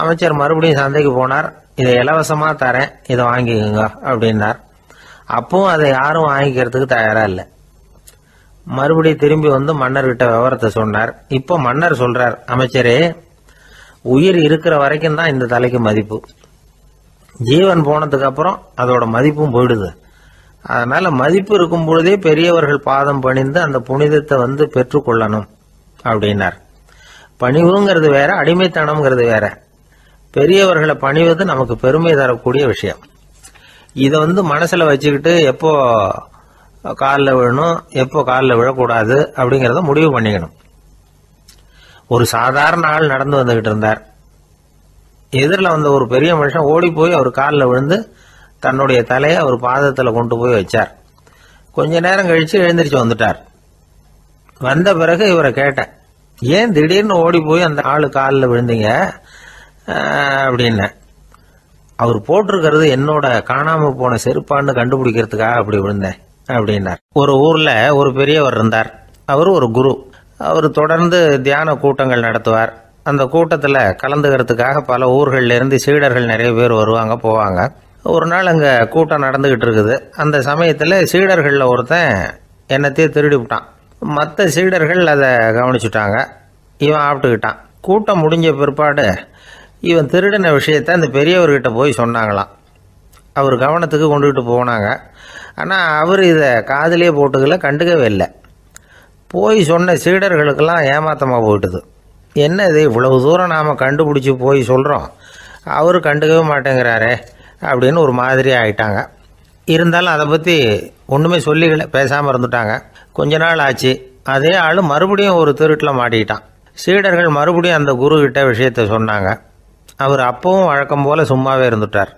அமைச்சர் மறுபடியும் சந்தைக்கு போனார். இதை இலவசமா தரேன், இதை வாங்கிக்கோங்க அப்படின்னார். அப்பவும் அதை யாரும் வாங்கிக்கிறதுக்கு தயாரா இல்லை. மறுபடியும் திரும்பி வந்து மன்னர்கிட்ட விவரத்தை சொன்னார். இப்போ மன்னர் சொல்றார், அமைச்சரே, உயிர் இருக்கிற வரைக்கும் தான் இந்த தலைக்கு மதிப்பு. ஜீவன் போனதுக்கு அப்புறம் அதோட மதிப்பும் போயிடுது. அதனால மதிப்பு இருக்கும் பொழுதே பெரியவர்கள் பாதம் பணிந்து அந்த புனிதத்தை பெற்றுக்கொள்ளணும் அப்படின்னார். பணிவுங்கிறது வேற, அடிமைத்தனம்ங்கிறது வேற. பெரியவர்களை பணிவது நமக்கு பெருமை தரக்கூடிய விஷயம். இதை மனசுல வச்சுக்கிட்டு எப்போ காலில் விழணும், எப்போ காலில் விழக்கூடாது அப்படிங்கிறத முடிவு பண்ணிக்கணும். ஒரு சாதாரண ஆள் நடந்து வந்துகிட்டு இருந்தார். எதிரில் வந்த ஒரு பெரிய மனுஷன் ஓடி போய் அவர் காலில் விழுந்து தன்னுடைய தலையை அவர் பாதத்தில் கொண்டு போய் வச்சார். கொஞ்ச நேரம் கழிச்சு எழுந்திரிச்சு வந்துட்டார். வந்த பிறகு இவரை கேட்டேன், ஏன் திடீர்னு ஓடி போய் அந்த ஆளு காலில் விழுந்தீங்க அப்படின்னு. அவர் போட்டிருக்கிறது என்னோட காணாம போன செருப்பான்னு கண்டுபிடிக்கிறதுக்காக அப்படி விழுந்தேன் அப்படின்னார். ஒரு ஊர்ல ஒரு பெரியவர் இருந்தார். அவர் ஒரு குரு. அவர் தொடர்ந்து தியான கூட்டங்கள் நடத்துவார். அந்த கூட்டத்தில் கலந்துக்கிறதுக்காக பல ஊர்களில் இருந்து சீடர்கள் நிறைய பேர் வருவாங்க போவாங்க. ஒரு நாள் அங்கே கூட்டம் நடந்துகிட்டு இருக்குது. அந்த சமயத்தில் சீடர்களில் ஒருத்தன் என்னத்தையே திருடி விட்டான். மற்ற சீடர்கள் அதை கவனிச்சுட்டாங்க. இவன் ஆப்பிட்டுக்கிட்டான். கூட்டம் முடிஞ்ச பிற்பாடு இவன் திருடின விஷயத்தை அந்த பெரியவர்கிட்ட போய் சொன்னாங்களாம். அவர் கவனத்துக்கு கொண்டுகிட்டு போனாங்க. ஆனால் அவர் இதை காதிலே போட்டுக்கல, கண்டுக்கவே இல்லை. போய் சொன்ன சீடர்களுக்கெல்லாம் ஏமாத்தமாக போயிட்டுது. என்ன இது, இவ்வளவு தூரம் நாம் கண்டுபிடிச்சி போய் சொல்கிறோம், அவர் கண்டுக்கவே மாட்டேங்கிறாரே அப்படின்னு ஒரு மாதிரி ஆயிட்டாங்க. இருந்தாலும் அதை பற்றி ஒன்றுமே சொல்லிக்கல, பேசாமல் இருந்துட்டாங்க. கொஞ்ச நாள் ஆச்சு. அதே ஆள் மறுபடியும் ஒரு திருட்டில் மாட்டிக்கிட்டான். சீடர்கள் மறுபடியும் அந்த குரு கிட்ட விஷயத்த சொன்னாங்க. அவர் அப்பவும் வழக்கம் போல சும்மாவே இருந்துட்டார்.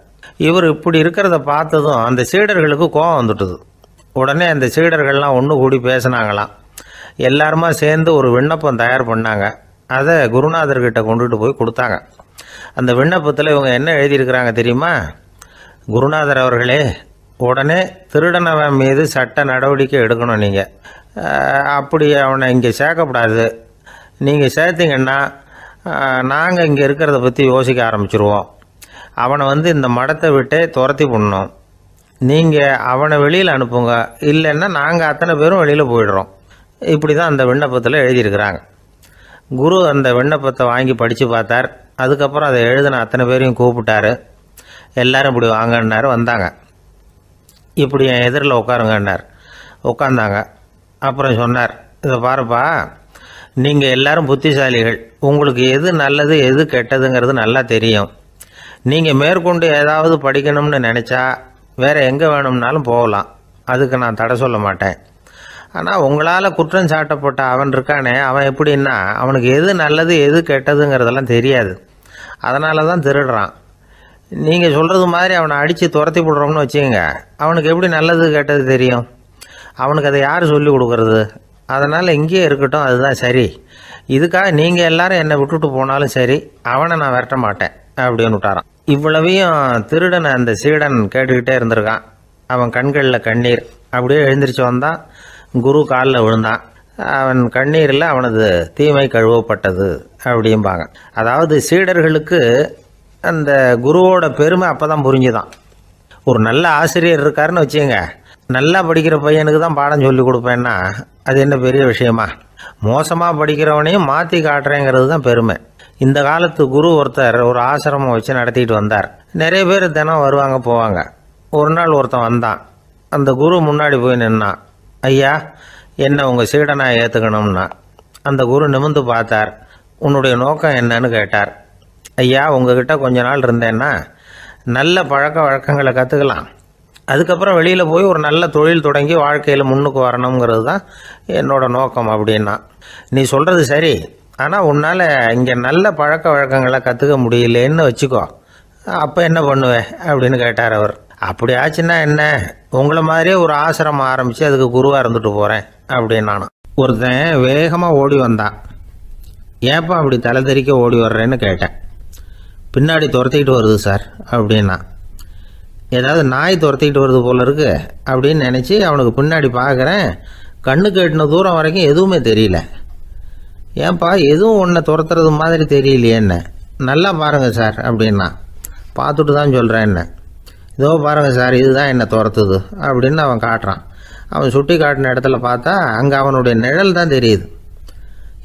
இவர் இப்படி இருக்கிறத பார்த்ததும் அந்த சீடர்களுக்கு கோபம் வந்துட்டுது. உடனே அந்த சீடர்கள்லாம் ஒன்று கூடி பேசினாங்களாம். எல்லாருமா சேர்ந்து ஒரு விண்ணப்பம் தயார் பண்ணாங்க. அதை குருநாதர்கிட்ட கொண்டுட்டு போய் கொடுத்தாங்க. அந்த விண்ணப்பத்தில் இவங்க என்ன எழுதியிருக்கிறாங்க தெரியுமா? குருநாதர் அவர்களே, உடனே திருடனவன் மீது சட்ட நடவடிக்கை எடுக்கணும். நீங்கள் அப்படி அவனை இங்கே சேர்க்கக்கூடாது. நீங்கள் சேர்த்தீங்கன்னா நாங்கள் இங்கே இருக்கிறத பற்றி யோசிக்க ஆரம்பிச்சிருவோம். அவனை இந்த மடத்தை விட்டே துரத்தி பண்ணணும். நீங்கள் அவனை வெளியில் அனுப்புங்க, இல்லைன்னா நாங்கள் அத்தனை பேரும் வெளியில் போயிடுறோம். இப்படி தான் அந்த விண்ணப்பத்தில் எழுதியிருக்கிறாங்க. குரு அந்த விண்ணப்பத்தை வாங்கி படித்து பார்த்தார். அதுக்கப்புறம் அதை எழுதின அத்தனை பேரையும் கூப்பிட்டாரு. எல்லாரும் இப்படி வாங்கன்னாரு. வந்தாங்க. இப்படி என் எதிரில் உட்காருங்கன்னார். உட்காந்தாங்க. அப்புறம் சொன்னார், இதை பாருப்பா, நீங்கள் எல்லாரும் புத்திசாலிகள். உங்களுக்கு எது நல்லது எது கெட்டதுங்கிறது நல்லா தெரியும். நீங்கள் மேற்கொண்டு ஏதாவது படிக்கணும்னு நினச்சா வேறு எங்கே வேணும்னாலும் போகலாம். அதுக்கு நான் தடை சொல்ல மாட்டேன். ஆனால் உங்களால் குற்றம் சாட்டப்பட்ட அவன் இருக்கானே, அவன் எப்படின்னா அவனுக்கு எது நல்லது எது கெட்டதுங்கிறதெல்லாம் தெரியாது. அதனால தான் திருடுறான். நீங்கள் சொல்கிறது மாதிரி அவனை அடித்து துரத்தி விடுறோம்னு வச்சுக்கோங்க, அவனுக்கு எப்படி நல்லது கெட்டது தெரியும்? அவனுக்கு அதை யார் சொல்லி கொடுக்கறது? அதனால் இங்கேயே இருக்கட்டும், அதுதான் சரி. இதுக்காக நீங்கள் எல்லாரும் என்னை விட்டுட்டு போனாலும் சரி, அவனை நான் விரட்ட மாட்டேன் அப்படின்னு விட்டாரான். இவ்வளவையும் திருடனை அந்த சீடன் கேட்டுக்கிட்டே இருந்திருக்கான். அவன் கண்களில் கண்ணீர். அப்படியே எழுந்திரிச்சு வந்தான். குரு காலில் விழுந்தான். அவன் கண்ணீரில் அவனது தீமை கழுவப்பட்டது அப்படிம்பாங்க. அதாவது சீடர்களுக்கு அந்த குருவோட பெருமை அப்போ தான் புரிஞ்சுதான். ஒரு நல்ல ஆசிரியர் இருக்காருன்னு வச்சுங்க, நல்லா படிக்கிற பையனுக்கு தான் பாடம் சொல்லி கொடுப்பேன்னா அது என்ன பெரிய விஷயமா? மோசமாக படிக்கிறவனையும் மாற்றி காட்டுறேங்கிறது தான் பெருமை. இந்த காலத்து குரு ஒருத்தர் ஒரு ஆசிரமம் வச்சு நடத்திட்டு வந்தார். நிறைய பேர் தினம் வருவாங்க போவாங்க. ஒரு நாள் ஒருத்தன் வந்தான். அந்த குரு முன்னாடி போய் நின்னான். ஐயா, என்ன உங்கள் சீடனா ஏற்றுக்கணும்னா. அந்த குரு நிமிர்ந்து பார்த்தார். உன்னுடைய நோக்கம் என்னன்னு கேட்டார். ஐயா, உங்ககிட்ட கொஞ்ச நாள் இருந்தேன்னா நல்ல பழக்க வழக்கங்களை கற்றுக்கலாம். அதுக்கப்புறம் வெளியில் போய் ஒரு நல்ல தொழில் தொடங்கி வாழ்க்கையில் முன்னுக்கு வரணுங்கிறது தான் என்னோட நோக்கம் அப்படின்னா. நீ சொல்கிறது சரி, ஆனால் உன்னால் இங்கே நல்ல பழக்க வழக்கங்களை கற்றுக்க முடியலேன்னு வச்சுக்கோ, அப்போ என்ன பண்ணுவேன் அப்படின்னு கேட்டார் அவர். அப்படி ஆச்சுன்னா என்ன, உங்களை மாதிரியே ஒரு ஆசிரமம் ஆரம்பித்து அதுக்கு குருவாக இருந்துட்டு போகிறேன் அப்படின்னு நானும். ஒருத்தன் வேகமாக ஓடி வந்தான். ஏப்பா அப்படி தலை தெறிக்க ஓடி வர்றேன்னு கேட்டேன். பின்னாடி துரத்திக்கிட்டு வருது சார் அப்படின்னா. ஏதாவது நாய் துரத்திக்கிட்டு வருது போல இருக்கு அப்படின்னு நினச்சி அவனுக்கு பின்னாடி பார்க்குறேன். கண்ணுக்கு எட்டின தூரம் வரைக்கும் எதுவுமே தெரியல. ஏன்பா எதுவும் ஒன்றை துரத்துறது மாதிரி தெரியலையே என்ன? நல்லா பாருங்கள் சார் அப்படின்னா. பார்த்துட்டு தான் சொல்கிறேன் என்ன. இதோ பாருங்கள் சார், இதுதான் என்னை துரத்துது அப்படின்னு அவன் காட்டுறான். அவன் சுட்டி காட்டின இடத்துல பார்த்தா அங்கே அவனுடைய நிழல் தான் தெரியுது.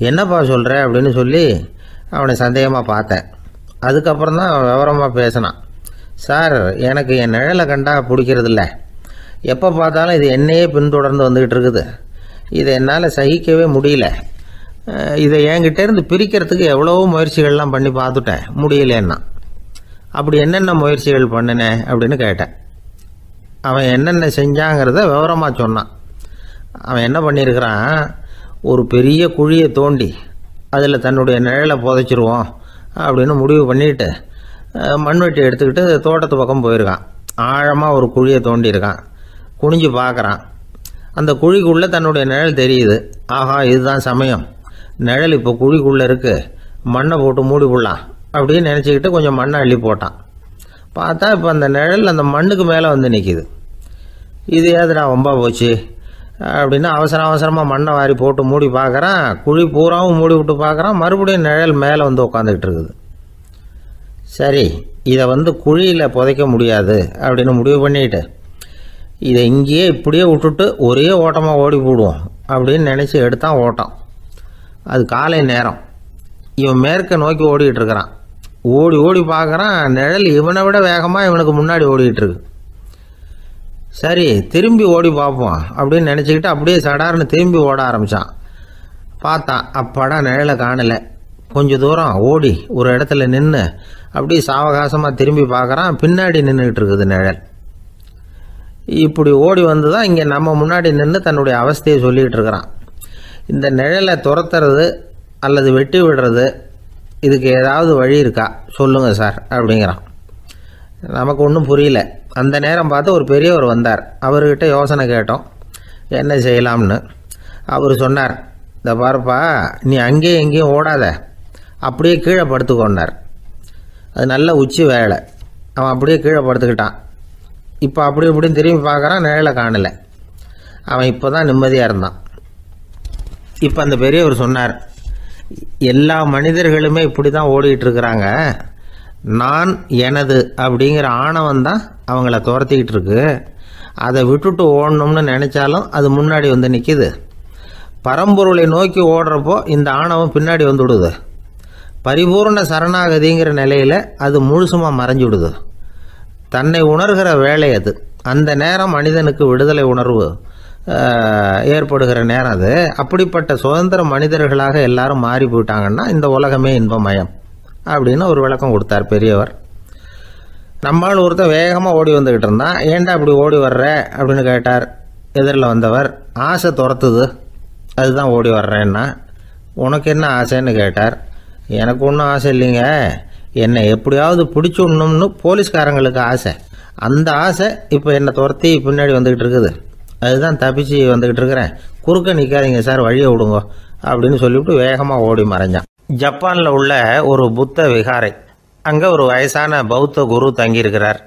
என்னப்பா சொல்கிற அப்படின்னு சொல்லி அவனை சந்தேகமாக பார்த்தேன். அதுக்கப்புறம் தான் அவன் விவரமாக பேசினான். சார், எனக்கு என் நிழலை கண்டா பிடிக்கிறதில்ல. எப்போ பார்த்தாலும் இது என்னையே பின்தொடர்ந்து வந்துக்கிட்டு இருக்குது. இதை என்னால் சகிக்கவே முடியல. இதை என்கிட்டேருந்து பிரிக்கிறதுக்கு எவ்வளவோ முயற்சிகள்லாம் பண்ணி பார்த்துட்டேன், முடியலன்னா. அப்படி என்னென்ன முயற்சிகள் பண்ணினேன் அப்படின்னு கேட்டேன். அவன் என்னென்ன செஞ்சாங்கிறத விவரமாக சொன்னான். அவன் என்ன பண்ணியிருக்கிறான், ஒரு பெரிய குழியை தோண்டி அதில் தன்னுடைய நிழலை புதைச்சிருவோம் அப்படின்னு முடிவு பண்ணிட்டு மண்வெட்டி எடுத்துக்கிட்டு தோட்டத்து பக்கம் போயிருக்கான். ஆழமாக ஒரு குழியை தோண்டியிருக்கான். குனிஞ்சு பார்க்குறான். அந்த குழிக்குள்ளே தன்னுடைய நிழல் தெரியுது. ஆஹா, இதுதான் சமயம், நிழல் இப்போ குழிக்குள்ளே இருக்குது, மண்ணை போட்டு மூடி விடலாம் அப்படின்னு நினச்சிக்கிட்டு கொஞ்சம் மண்ணை அள்ளி போட்டான். பார்த்தா இப்போ அந்த நிழல் அந்த மண்ணுக்கு மேலே வந்து நிற்கிது. இது ஏதுடா வம்பா போச்சு அப்படின்னு அவசரமாக மண்ணை வாரி போட்டு மூடி பார்க்குறான். குழி பூராவும் மூடி விட்டு பார்க்குறான். மறுபடியும் நிழல் மேலே வந்து உட்காந்துக்கிட்டு இருக்குது. சரி, இதை குழியில் புதைக்க முடியாது அப்படின்னு முடிவு பண்ணிட்டு இதை இங்கேயே இப்படியே விட்டுட்டு ஒரே ஓட்டமாக ஓடி போடுவோம் அப்படின்னு நினச்சி எடுத்தான் ஓட்டம். அது காலை நேரம். இவன் மேற்க நோக்கி ஓடிக்கிட்டு இருக்கிறான். ஓடி ஓடி பார்க்குறான், நிழல் இவனை விட வேகமாக இவனுக்கு முன்னாடி ஓடிக்கிட்டு இருக்கு. சரி, திரும்பி ஓடி பார்ப்போம் அப்படின்னு நினச்சிக்கிட்டு அப்படியே சடார்னு திரும்பி ஓட ஆரம்பித்தான். பார்த்தான், அப்பாடா நிழலை காணலை. கொஞ்சம் தூரம் ஓடி ஒரு இடத்துல நின்று அப்படியே சாவகாசமாக திரும்பி பார்க்குறான். பின்னாடி நின்றுக்கிட்டு இருக்குது நிழல். இப்படி ஓடி வந்து தான் இங்கே நம்ம முன்னாடி நின்று தன்னுடைய அவஸ்தையை சொல்லிக்கிட்டு இருக்கிறான். இந்த நிழலை துரத்துறது அல்லது வெட்டி விடுறது, இதுக்கு ஏதாவது வழி இருக்கா சொல்லுங்கள் சார் அப்படிங்கிறான். நமக்கு ஒன்றும் புரியல. அந்த நேரம் பார்த்து ஒரு பெரியவர் வந்தார். அவர்கிட்ட யோசனை கேட்டோம், என்ன செய்யலாம்னு. அவர் சொன்னார், இந்த பாருப்பா, நீ அங்கேயும் எங்கேயும் ஓடாத, அப்படியே கீழே படுத்துக்கொண்டார். அது நல்ல உச்சி வேலை. அவன் அப்படியே கீழே படுத்துக்கிட்டான். இப்போ அப்படி இப்படின்னு திரும்பி பார்க்குறான், நிழலை காணலை. அவன் இப்போ தான் நிம்மதியாக இருந்தான். இப்போ அந்த பெரியவர் சொன்னார், எல்லா மனிதர்களுமே இப்படி தான் ஓடிக்கிட்டு இருக்கிறாங்க. நான் எனது அப்படிங்கிற ஆணவம் தான் அவங்கள துரத்திக்கிட்டு இருக்கு. அதை விட்டுட்டு ஓடணும்னு நினச்சாலும் அது முன்னாடி வந்து நிற்கிது. பரம்பொருளை நோக்கி ஓடுறப்போ இந்த ஆணவம் பின்னாடி வந்துவிடுது. பரிபூர்ண சரணாகதிங்கிற நிலையில் அது முழுசுமாக மறைஞ்சுவிடுது. தன்னை உணர்கிற வேலை அது. அந்த நேரம் மனிதனுக்கு விடுதலை உணர்வு ஏற்படுகிற நேரம் அது. அப்படிப்பட்ட சுதந்திர மனிதர்களாக எல்லாரும் மாறி போயிட்டாங்கன்னா இந்த உலகமே இன்பமயம் அப்படின்னு ஒரு விளக்கம் கொடுத்தார் பெரியவர். நம்மால் ஒருத்தர் வேகமாக ஓடி வந்துக்கிட்டு இருந்தான். ஏன்டா அப்படி ஓடி வர்ற அப்படின்னு கேட்டார் எதிரில் வந்தவர். ஆசை துரத்துது, அதுதான் ஓடி வர்றேன்னா. உனக்கு என்ன ஆசைன்னு கேட்டார். எனக்கு ஒன்றும் ஆசை இல்லைங்க, என்னை எப்படியாவது பிடிச்சுடணும்னு போலீஸ்காரங்களுக்கு ஆசை. அந்த ஆசை இப்போ என்னை துரத்தி பின்னாடி வந்துக்கிட்டு இருக்குது. அதுதான் தப்பிச்சு வந்துக்கிட்டு இருக்கிறேன். குறுக்க நிற்காதீங்க சார், வழியை விடுங்க அப்படின்னு சொல்லிவிட்டு வேகமாக ஓடி மறைஞ்சான். ஜப்பானில் உள்ள ஒரு புத்த விகாரை. அங்கே ஒரு வயசான பௌத்த குரு தங்கியிருக்கிறார்.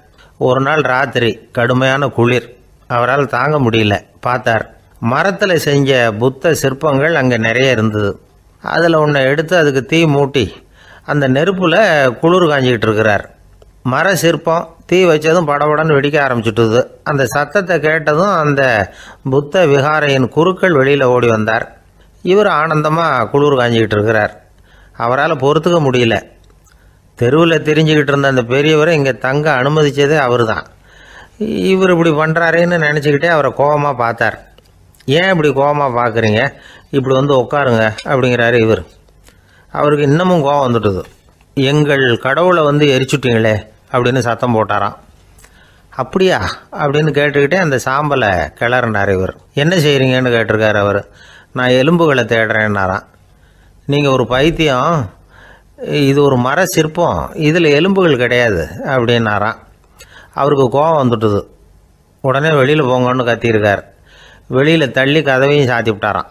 ஒரு நாள் ராத்திரி கடுமையான குளிர். அவரால் தாங்க முடியல. பார்த்தார், மரத்தில் செஞ்ச புத்த சிற்பங்கள் அங்கே நிறைய இருந்தது. அதில் ஒன்றை எடுத்து அதுக்கு தீ மூட்டி அந்த நெருப்பில் குளிர் காஞ்சிக்கிட்டு இருக்கிறார். மர சிற்பம் தீ வச்சதும் படபடன்னு வெடிக்க ஆரம்பிச்சுட்டுது. அந்த சத்தத்தை கேட்டதும் அந்த புத்த விகாரையின் குருக்கள் வெளியில் ஓடி வந்தார். இவர் ஆனந்தமாக குளிர் காஞ்சிக்கிட்டு இருக்கிறார். அவரால் பொறுத்துக்க முடியல. தெருவில் தெரிஞ்சுக்கிட்டு இருந்த அந்த பெரியவரை இங்கே தங்க அனுமதித்ததே அவர் தான். இவர் இப்படி பண்ணுறாருன்னு நினச்சிக்கிட்டே அவரை கோபமாக பார்த்தார். ஏன் இப்படி கோபமாக பார்க்குறீங்க, இப்படி உட்காருங்க அப்படிங்கிறாரு இவர். அவருக்கு இன்னமும் கோபம் வந்துட்டுது. எங்கள் கடவுளை எரிச்சுட்டீங்களே அப்படின்னு சத்தம் போட்டாராம். அப்படியா அப்படின்னு கேட்டுக்கிட்டே அந்த சாம்பலை கிளறினார் இவர். என்ன செய்கிறீங்கன்னு கேட்டிருக்காரு அவர். நான் எலும்புகளை தேடுறேன்னாராம். நீங்கள் ஒரு பைத்தியம், இது ஒரு மர சிற்பம், இதில் எலும்புகள் கிடையாது அப்படின்னாராம். அவருக்கு கோபம் வந்துட்டுது. உடனே வெளியில் போங்கன்னு கத்தியிருக்கார். வெளியில் தள்ளி கதவையும் சாத்தி விட்டாராம்.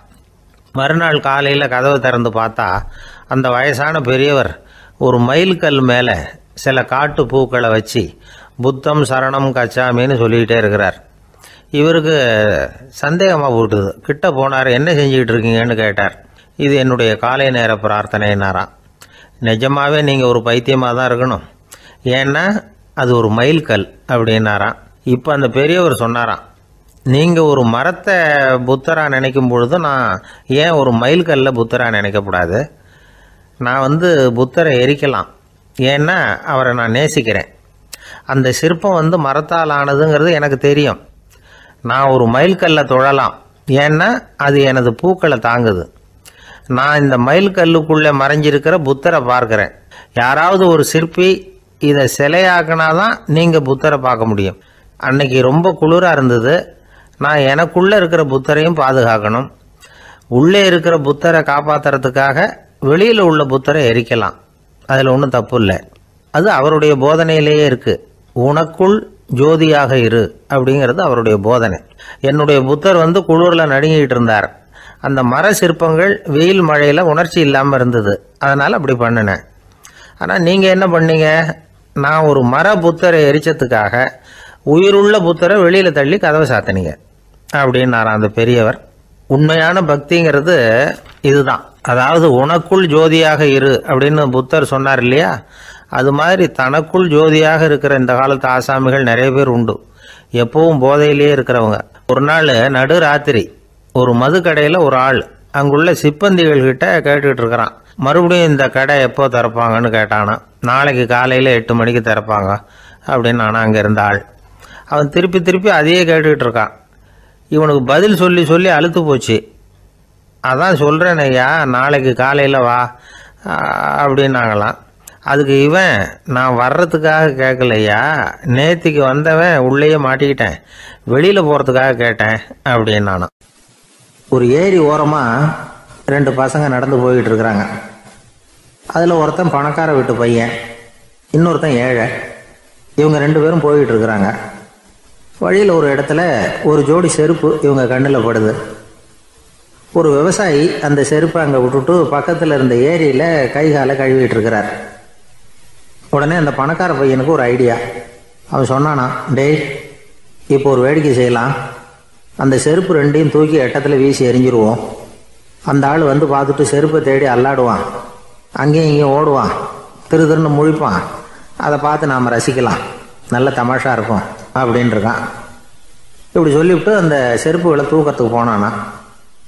மறுநாள் காலையில் கதவை திறந்து பார்த்தா அந்த வயசான பெரியவர் ஒரு மைல்கல் மேலே சில காட்டு பூக்களை வச்சு புத்தம் சரணம் கச்சாமின்னு சொல்லிக்கிட்டே இருக்கிறார். இவருக்கு சந்தேகமாக போட்டுது. கிட்ட போனார். என்ன செஞ்சுக்கிட்டு இருக்கீங்கன்னு கேட்டார். இது என்னுடைய காலை நேர பிரார்த்தனைனாராம். நிஜமாகவே நீங்கள் ஒரு பைத்தியமாக தான் இருக்கணும், ஏன்னா அது ஒரு மைல்கல் அப்படின்னாராம். இப்போ அந்த பெரியவர் சொன்னாராம், நீங்கள் ஒரு மரத்தை புத்தராக நினைக்கும் பொழுது நான் ஏன் ஒரு மைல்கல்ல புத்தராக நினைக்கக்கூடாது? நான் புத்தரை எரிக்கலாம், ஏன்னா அவரை நான் நேசிக்கிறேன். அந்த சிற்பம் மரத்தால் ஆனதுங்கிறது எனக்கு தெரியும். நான் ஒரு மைல்கல்ல தொழலாம், ஏன்னா அது எனது பூக்களை தாங்குது. நான் இந்த மைல்கல்லுக்குள்ளே மறைஞ்சிருக்கிற புத்தரை பார்க்குறேன். யாராவது ஒரு சிற்பி இதை சிலையாக்கினாதான் நீங்கள் புத்தரை பார்க்க முடியும். அன்னைக்கு ரொம்ப குளிராக இருந்தது. நான் எனக்குள்ளே இருக்கிற புத்தரையும் பாதுகாக்கணும். உள்ளே இருக்கிற புத்தரை காப்பாற்றுறதுக்காக வெளியில் உள்ள புத்தரை எரிக்கலாம், அதில் ஒன்றும் தப்பு இல்லை. அது அவருடைய போதனையிலேயே இருக்குது. உனக்குள் ஜோதியாக இரு அப்படிங்கிறது அவருடைய போதனை. என்னுடைய புத்தர் குளிரில் நடுங்கிட்டு இருந்தார். அந்த மர சிற்பங்கள் வெயில் மழையில் உணர்ச்சி இல்லாமல் இருந்தது, அதனால் அப்படி பண்ணினேன். ஆனால் நீங்கள் என்ன பண்ணீங்க? நான் ஒரு மர புத்தரை எரிச்சதுக்காக உயிருள்ள புத்தரை வெளியில் தள்ளி கதவை சாத்தினீங்க அப்படின்னாராம் அந்த பெரியவர். உண்மையான பக்திங்கிறது இதுதான். அதாவது உனக்குள் ஜோதியாக இரு அப்படின்னு புத்தர் சொன்னார் இல்லையா, அது மாதிரி தனக்குள் ஜோதியாக இருக்கிற இந்த காலத்து ஆசாமிகள் நிறைய பேர் உண்டு. எப்பவும் போதையிலேயே இருக்கிறவங்க. ஒரு நாள் நடு ராத்திரி ஒரு மது கடையில் ஒரு ஆள் அங்குள்ள சிப்பந்திகள் கிட்ட கேட்டுக்கிட்டு இருக்கிறான். மறுபடியும் இந்த கடை எப்போ திறப்பாங்கன்னு கேட்டானா. நாளைக்கு காலையில் 8 மணிக்கு திறப்பாங்க அப்படின்னு நானா அங்கே இருந்த ஆள். அவன் திருப்பி திருப்பி அதையே கேட்டுக்கிட்டு இருக்கான். இவனுக்கு பதில் சொல்லி சொல்லி அழுத்து போச்சு. அதான் சொல்கிறேன் ஐயா, நாளைக்கு காலையில் வா அப்படின்னாங்களாம். அதுக்கு இவன், நான் வர்றதுக்காக கேட்கலையா, நேத்திக்கு வந்தவன் உள்ளேயே மாட்டிக்கிட்டேன், வெளியில் போகிறதுக்காக கேட்டேன் அப்படின்னு நானும். ஒரு ஏரி ஓரமாக 2 பசங்க நடந்து போய்கிட்டு இருக்கிறாங்க. அதில் ஒருத்தன் பணக்கார வீட்டு பையன், இன்னொருத்தன் ஏழை. இவங்க 2 பேரும் போய்கிட்டு இருக்கிறாங்க. வழியில் ஒரு இடத்துல ஒரு ஜோடி செருப்பு இவங்க கண்ணில் படுது. ஒரு விவசாயி அந்த செருப்பை அங்கே விட்டுட்டு பக்கத்தில் இருந்த ஏரியில் கை காலை கழுவிட்டு இருக்கிறார். உடனே அந்த பணக்கார பையனுக்கு ஒரு ஐடியா. அவன் சொன்னானா, டேய், இப்போ ஒரு வேடிக்கை செய்யலாம். அந்த செருப்பு 2ஐயும் தூக்கி எட்டத்தில் வீசி எரிஞ்சிருவோம். அந்த ஆள் பார்த்துட்டு செருப்பை தேடி அல்லாடுவான், அங்கேயும் இங்கேயும் ஓடுவான், திரு திருன்னு முழிப்பான். அதை பார்த்து நாம் ரசிக்கலாம், நல்ல தமாஷா இருக்கும் அப்படின்னு இருக்கான். இப்படி சொல்லிவிட்டு அந்த செருப்புகளை தூக்கத்துக்கு போனானா.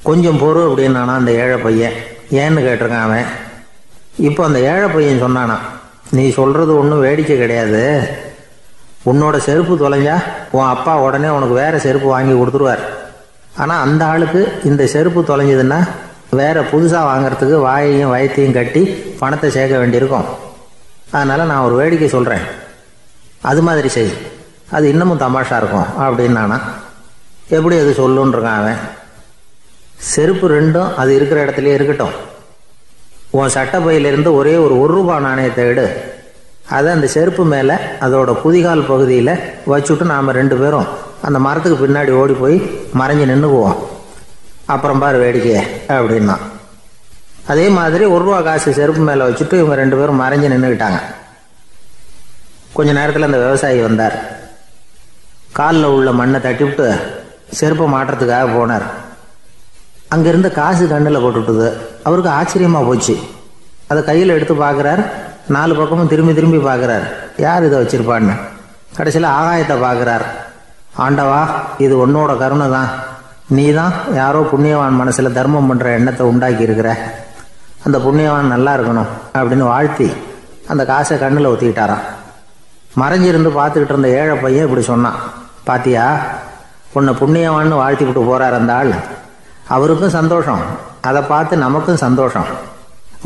கொஞ்சம் பொறு அப்படின்னானா அந்த ஏழை பையன். ஏன்னு கேட்டிருக்கான் அவன். இப்போ அந்த ஏழை பையன் சொன்னானா, நீ சொல்கிறது ஒன்றும் வேடிக்கை கிடையாது. உன்னோட செருப்பு தொலைஞ்சா உன் அப்பா உடனே உனக்கு வேறு செருப்பு வாங்கி கொடுத்துருவார். ஆனால் அந்த ஆளுக்கு இந்த செருப்பு தொலைஞ்சதுன்னா வேறு புதுசாக வாங்கிறதுக்கு வாயையும் வயத்தையும் கட்டி பணத்தை சேர்க்க வேண்டியிருக்கும். அதனால் நான் ஒரு வேடிக்கை சொல்கிறேன், அது மாதிரி செய், அது இன்னமும் தமாஷா இருக்கும் அப்படின்னு நானா. எப்படி அது சொல்லுன்னு இருக்கான் அவன். செருப்பு 2ம் அது இருக்கிற இடத்துலையே இருக்கட்டும். உன் சட்டை பையிலிருந்து ஒரே ஒரு ரூபா நாணயத்தை எடு. அதை அந்த செருப்பு மேலே அதோட குதிகால் பகுதியில் வச்சுட்டு நாம் 2 பேரும் அந்த மரத்துக்கு பின்னாடி ஓடி போய் மறைஞ்சு நின்றுக்குவோம். அப்புறம் பாரு வேடிக்கை அப்படின்னா. அதே மாதிரி ரூபா காசு செருப்பு மேலே வச்சுட்டு இவங்க 2 பேரும் மறைஞ்சு நின்றுக்கிட்டாங்க. கொஞ்ச நேரத்தில் அந்த விவசாயி வந்தார். காலில் உள்ள மண்ணை தட்டிவிட்டு செருப்பை மாட்டுறதுக்காக போனார். அங்கிருந்த காசு கண்ணில் போட்டுவிட்டது. அவருக்கு ஆச்சரியமாக போச்சு. அதை கையில் எடுத்து பார்க்குறார். 4 பக்கமும் திரும்பி திரும்பி பார்க்குறார், யார் இதை வச்சிருப்பான்னு. கடைசியில் ஆகாயத்தை பார்க்குறார். ஆண்டவா, இது உன்னோட கருணை தான். நீ தான் யாரோ புண்ணியவான் மனசில் தர்மம் பண்ணுற எண்ணத்தை உண்டாக்கி இருக்கிற. அந்த புண்ணியவான் நல்லா இருக்கணும் அப்படின்னு வாழ்த்தி அந்த காசை கண்ணில் ஊற்றிக்கிட்டாரான். மறைஞ்சிருந்து பார்த்துக்கிட்டு இருந்த ஏழை பையன் இப்படி சொன்னான், பாத்தியா, உன்னை புண்ணியவான்னு வாழ்த்தி விட்டு போகிறார் அந்த ஆள். அவருக்கும் சந்தோஷம், அதை பார்த்து நமக்கும் சந்தோஷம்.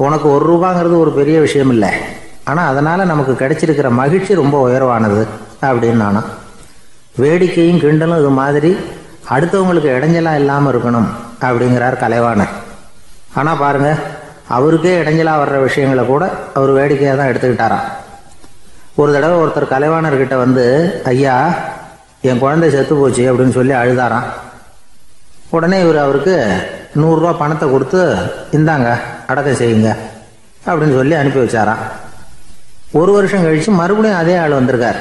உனக்கு ரூபாங்கிறது ஒரு பெரிய விஷயம் இல்லை, ஆனால் அதனால் நமக்கு கிடைச்சிருக்கிற மகிழ்ச்சி ரொம்ப உயர்வானது அப்படின்னு நானும். வேடிக்கையும் கிண்டலும் இது மாதிரி அடுத்தவங்களுக்கு இடைஞ்சலாக இல்லாமல் இருக்கணும் அப்படிங்கிறார் கலைவாணர். ஆனால் பாருங்கள், அவருக்கே இடைஞ்சலாக வர்ற விஷயங்களை கூட அவர் வேடிக்கையாக தான் எடுத்துக்கிட்டாராம். ஒரு தடவை ஒருத்தர் கலைவாணர்கிட்ட ஐயா, என் குழந்தை செத்து போச்சு அப்படின்னு சொல்லி அழுதாராம். உடனே இவர் அவருக்கு 100 ரூபா பணத்தை கொடுத்து இந்தாங்க அடக்கம் செய்யுங்க அப்படின்னு சொல்லி அனுப்பி வச்சாராம். 1 வருஷம் கழிச்சு மறுபடியும் அதே ஆள் வந்திருக்கார்.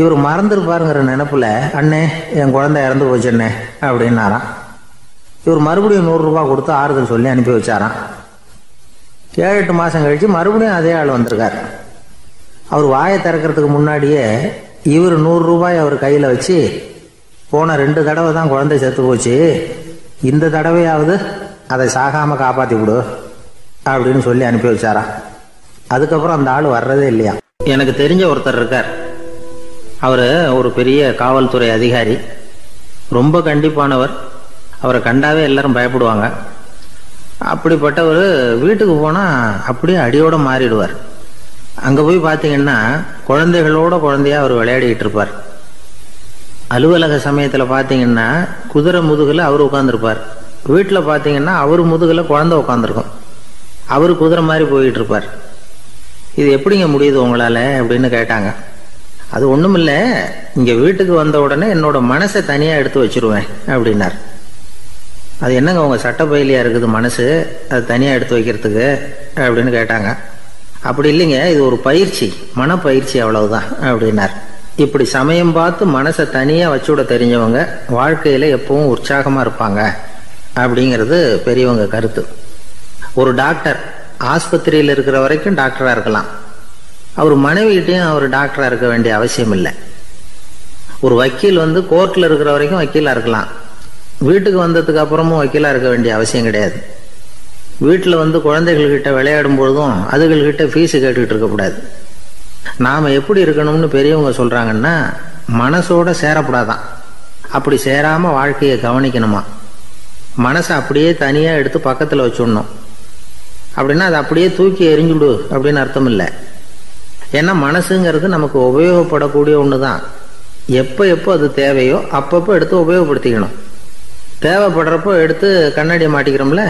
இவர் மறந்துருப்பாருங்கிற நினைப்புல அண்ணே என் குழந்தை இறந்து போச்சுண்ணே அப்படின்னாராம். இவர் மறுபடியும் 100 ரூபா கொடுத்து ஆறுதல் சொல்லி அனுப்பி வச்சாராம். 7-8 மாசம் கழிச்சு மறுபடியும் அதே ஆள் வந்திருக்கார். அவர் வாயை திறக்கிறதுக்கு முன்னாடியே இவர் 100 ரூபாய் அவர் கையில வச்சு, போன 2 தடவை தான் குழந்தை செத்து போச்சு, இந்த தடவையாவது அதை சாகாம காப்பாத்தி விடு அப்படின்னு சொல்லி அனுப்பி வச்சாராம். அதுக்கப்புறம் அந்த ஆள் வர்றதே இல்லையா. எனக்கு தெரிஞ்ச ஒருத்தர் இருக்கார். அவர் ஒரு பெரிய காவல்துறை அதிகாரி, ரொம்ப கண்டிப்பானவர். அவரை கண்டாவே எல்லாரும் பயப்படுவாங்க. அப்படிப்பட்டவர் வீட்டுக்கு போனால் அப்படியே அடியோட மாறிடுவார். அங்கே போய் பார்த்தீங்கன்னா குழந்தைகளோட குழந்தையா அவர் விளையாடிக்கிட்டு இருப்பார். அலுவலக சமயத்தில் பார்த்தீங்கன்னா குதிரை முதுகில் அவர் உட்காந்துருப்பார். வீட்டில் பார்த்தீங்கன்னா அவர் முதுகில் குழந்தை உட்காந்துருக்கும். அவர் குதிரை மாதிரி போயிட்டு இருப்பார். இது எப்படிங்க முடியுது உங்களால் அப்படின்னு கேட்டாங்க. அது ஒன்றும் இல்லை, இங்கே வீட்டுக்கு வந்த உடனே என்னோட மனசை தனியாக எடுத்து வச்சிருவேன் அப்படின்னார். அது என்னங்க உங்கள் சட்டப்பையிலையா இருக்குது மனசு, அது தனியாக எடுத்து வைக்கிறதுக்கு அப்படின்னு கேட்டாங்க. அப்படி இல்லைங்க, இது ஒரு பயிற்சி, மனப்பயிற்சி, அவ்வளவுதான் அப்படின்னார். இப்படி சமயம் பார்த்து மனசை தனியாக வச்சுவிட தெரிஞ்சவங்க வாழ்க்கையில் எப்பவும் உற்சாகமாக இருப்பாங்க அப்படிங்கிறது பெரியவங்க கருத்து. ஒரு டாக்டர் ஆஸ்பத்திரியில் இருக்கிற வரைக்கும் டாக்டராக இருக்கலாம். அவர் மனைவிகிட்டையும் அவர் டாக்டராக இருக்க வேண்டிய அவசியம் இல்லை. ஒரு வக்கீல் கோர்ட்டில் இருக்கிற வரைக்கும் வக்கீலாக இருக்கலாம். வீட்டுக்கு வந்ததுக்கு அப்புறமும் வக்கீலாக இருக்க வேண்டிய அவசியம் கிடையாது. வீட்டில் குழந்தைகள்கிட்ட விளையாடும் பொழுதும் அதுகள்கிட்ட ஃபீஸு கேட்டுக்கிட்டு இருக்கக்கூடாது. நாம் எப்படி இருக்கணும்னு பெரியவங்க சொல்கிறாங்கன்னா, மனசோட சேரக்கூடாதான். அப்படி சேராமல் வாழ்க்கையை கவனிக்கணுமா. மனசை அப்படியே தனியாக எடுத்து பக்கத்தில் வச்சுடணும். அப்படின்னா அதை அப்படியே தூக்கி எறிஞ்சுடு அப்படின்னு அர்த்தம் இல்லை. ஏன்னா மனசுங்கிறது நமக்கு உபயோகப்படக்கூடிய ஒன்று தான். எப்போ எப்போ அது தேவையோ அப்பப்போ எடுத்து உபயோகப்படுத்திக்கணும். தேவைப்படுறப்போ எடுத்து கண்ணாடியை மாட்டிக்கிறோம்ல,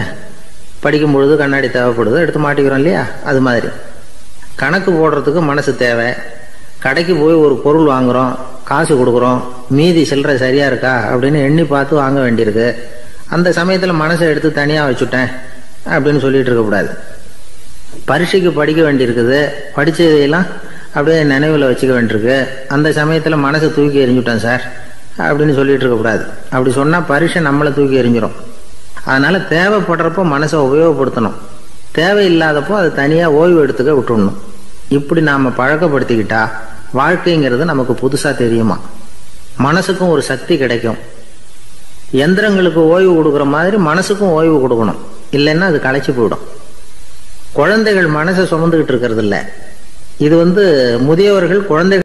படிக்கும் பொழுது கண்ணாடி தேவைப்படுது, எடுத்து மாட்டிக்கிறோம் இல்லையா. அது மாதிரி கணக்கு போடுறதுக்கு மனசு தேவை. கடைக்கு போய் ஒரு பொருள் வாங்குகிறோம், காசு கொடுக்குறோம், மீதி சில்லறை சரியாக இருக்கா அப்படின்னு எண்ணி பார்த்து வாங்க வேண்டியிருக்கு. அந்த சமயத்தில் மனசை எடுத்து தனியாக வச்சுட்டேன் அப்படின்னு சொல்லிட்டு இருக்கக்கூடாது. பரீட்சைக்கு படிக்க வேண்டியிருக்குது, படித்ததையெல்லாம் அப்படியே நினைவில் வச்சுக்க வேண்டியிருக்கு. அந்த சமயத்தில் மனசை தூக்கி எறிஞ்சுட்டேன் சார் அப்படின்னு சொல்லிட்டு இருக்கக்கூடாது. அப்படி சொன்னால் பரீட்சை நம்மளை தூக்கி எறிஞ்சிடும். அதனால் தேவைப்படுறப்போ மனசை உபயோகப்படுத்தணும், தேவையில்லாதப்போ அது தனியாக ஓய்வு எடுத்துக்க விட்டுடணும். இப்படி நாம் பழக்கப்படுத்திக்கிட்டா வாழ்க்கைங்கிறது நமக்கு புதுசாக தெரியுமா. மனசுக்கும் ஒரு சக்தி கிடைக்கும். எந்திரங்களுக்கு ஓய்வு கொடுக்குற மாதிரி மனசுக்கும் ஓய்வு கொடுக்கணும், இல்லைன்னா அது களைச்சி போயிடும். குழந்தைகள் மனசை சுமந்துக்கிட்டு இருக்கிறது இல்லை. இது முதியவர்கள் குழந்தைகள்